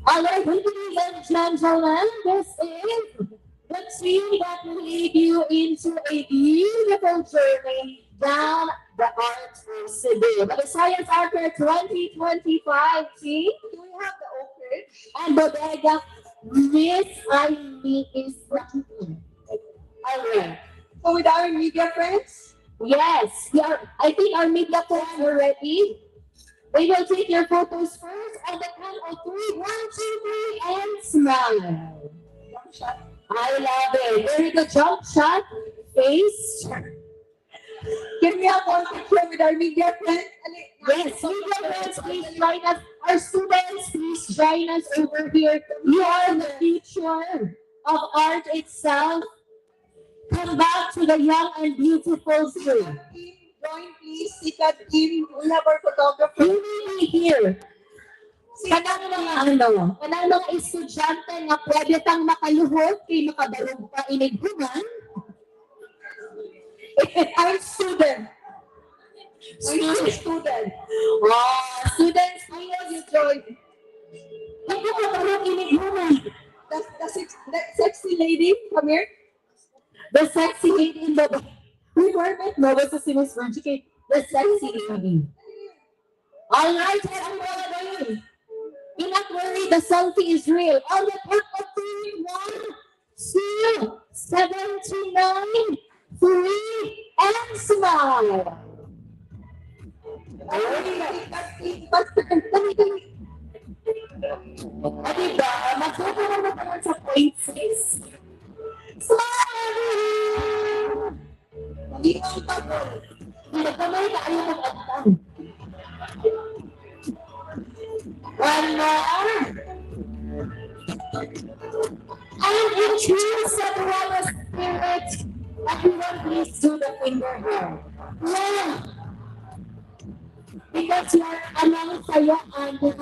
All right, ladies and gentlemen, this is the team that will lead you into a beautiful journey down the art of Cebu. The Visayas Art Fair 2025 team. Do we have the Oak Ridge? And Bodega, Miss Ivy is running. All right. So with our media friends? Yes, I think our media friends are ready. We will take your photos first on the count of 3. 1, 2, 3, and smile. Jump shot. I love it. Very good jump shot. Face. Can we have one picture with our media friends? Yes, media friends, please join us. Our students, please join us over here. You are the future of art itself. Come back to the young and beautiful school. Join please, CCAD team. We have our photographer. You will be here. Kanang mga estudyante na pwede kang makaluhod kay makabalog pa inighuman. I'm student. Student. Wow, students, You join. hindi ko kabalog inighuman. The sexy lady, come here. The sexy lady in the requirement. No, this is Miss Virgie. The sexy lady. All right, everybody. Do not worry, the selfie is real. On the count of 3, 1, 2, 79, 3, and smile. Diba? Magsuko na naman sa point 6. Smile! Nagkamay na ayaw mag-agtang. One more. And in true Sabuala spirit, everyone please do the finger hair. Yeah. Because you are among saya and the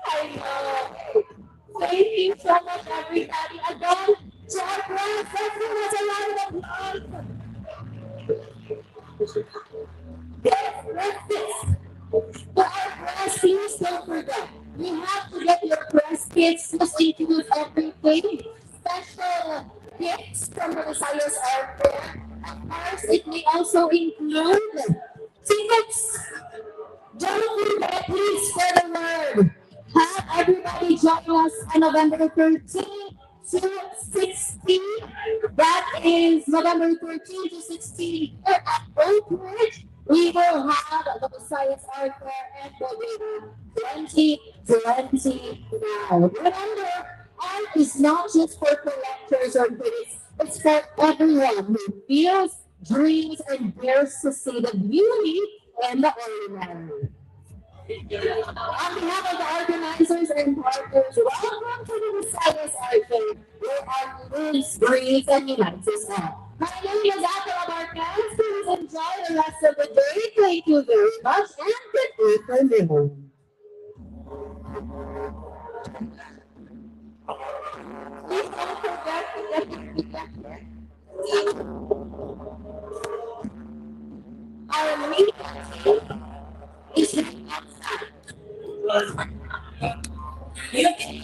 I know. Thank you so much, everybody. Again, to our friends, let's give us a round of applause. Yes, let's this. To our press, please don't forget. You have to get your press kits. This includes everything. Special gifts from the Visayas Art Fair. Of course, it may also include tickets. Don't forget, please spread the word. Have everybody join us on November 13 to 16. That is November 13 to 16 here at Oakridge. We will have the Visayas Art Fair and Bodega 2025. Remember, art is not just for collectors or critics, it's for everyone who feels, dreams, and dares to see the beauty in the ordinary. On behalf of the organizers and partners, welcome to the Visayas Art Fair, where art lives, breathes, and unites us all. My name is Apple Marquez. Please enjoy the rest of the day. Thank you very much, and good afternoon. Please don't forget to get your feedback here. Our meeting is outside. You can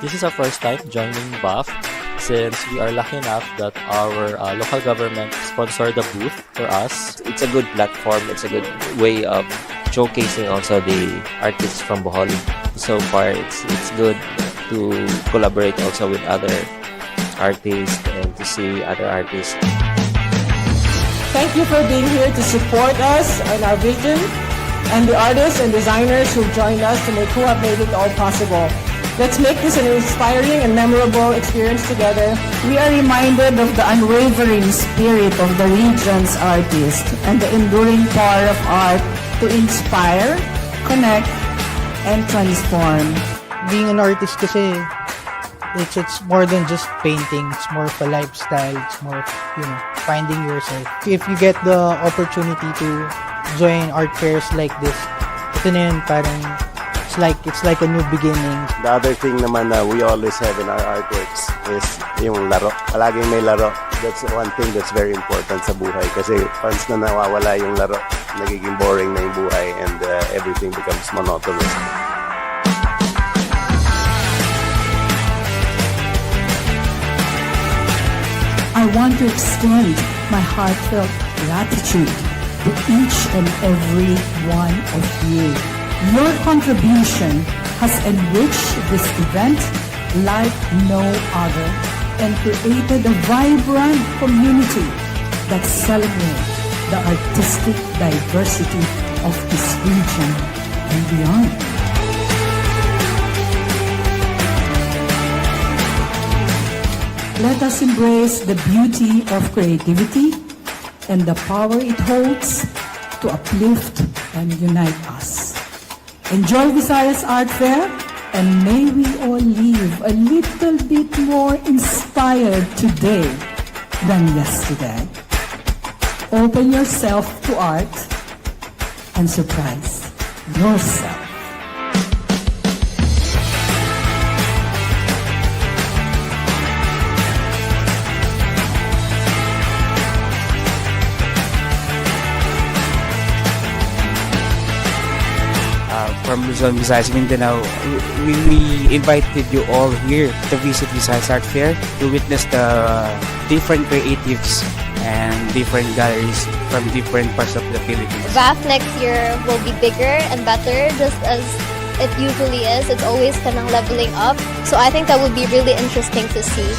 This is our first time joining BAF since we are lucky enough that our local government sponsored the booth for us. It's a good platform. It's a good way of showcasing also the artists from Bohol. So far, it's good to collaborate also with other artists and to see other artists. Thank you for being here to support us and our vision, and the artists and designers who joined us who have made it all possible. Let's make this an inspiring and memorable experience together. We are reminded of the unwavering spirit of the region's artists and the enduring power of art to inspire, connect, and transform. Being an artist kasi, it's more than just painting. It's more of a lifestyle. It's more of, finding yourself. If you get the opportunity to join art fairs like this, ito na yun, parang it's like a new beginning. The other thing naman na we always have in our artworks is yung laro. Palaging may laro. That's one thing that's very important sa buhay kasi once na nawawala yung laro, nagiging boring na yung buhay and everything becomes monotonous. I want to extend my heartfelt gratitude to each and every one of you. Your contribution has enriched this event like no other and created a vibrant community that celebrates the artistic diversity of this region and beyond. Let us embrace the beauty of creativity and the power it holds to uplift and unite us. Enjoy Visayas Art Fair, and may we all live a little bit more inspired today than yesterday. Open yourself to art and surprise yourself. From Luzon, Visayas, Mindanao, we invited you all here to visit Visayas Art Fair to witness the different creatives and different galleries from different parts of the Philippines. VAF next year will be bigger and better, just as it usually is. It's always kind of leveling up. So I think that would be really interesting to see.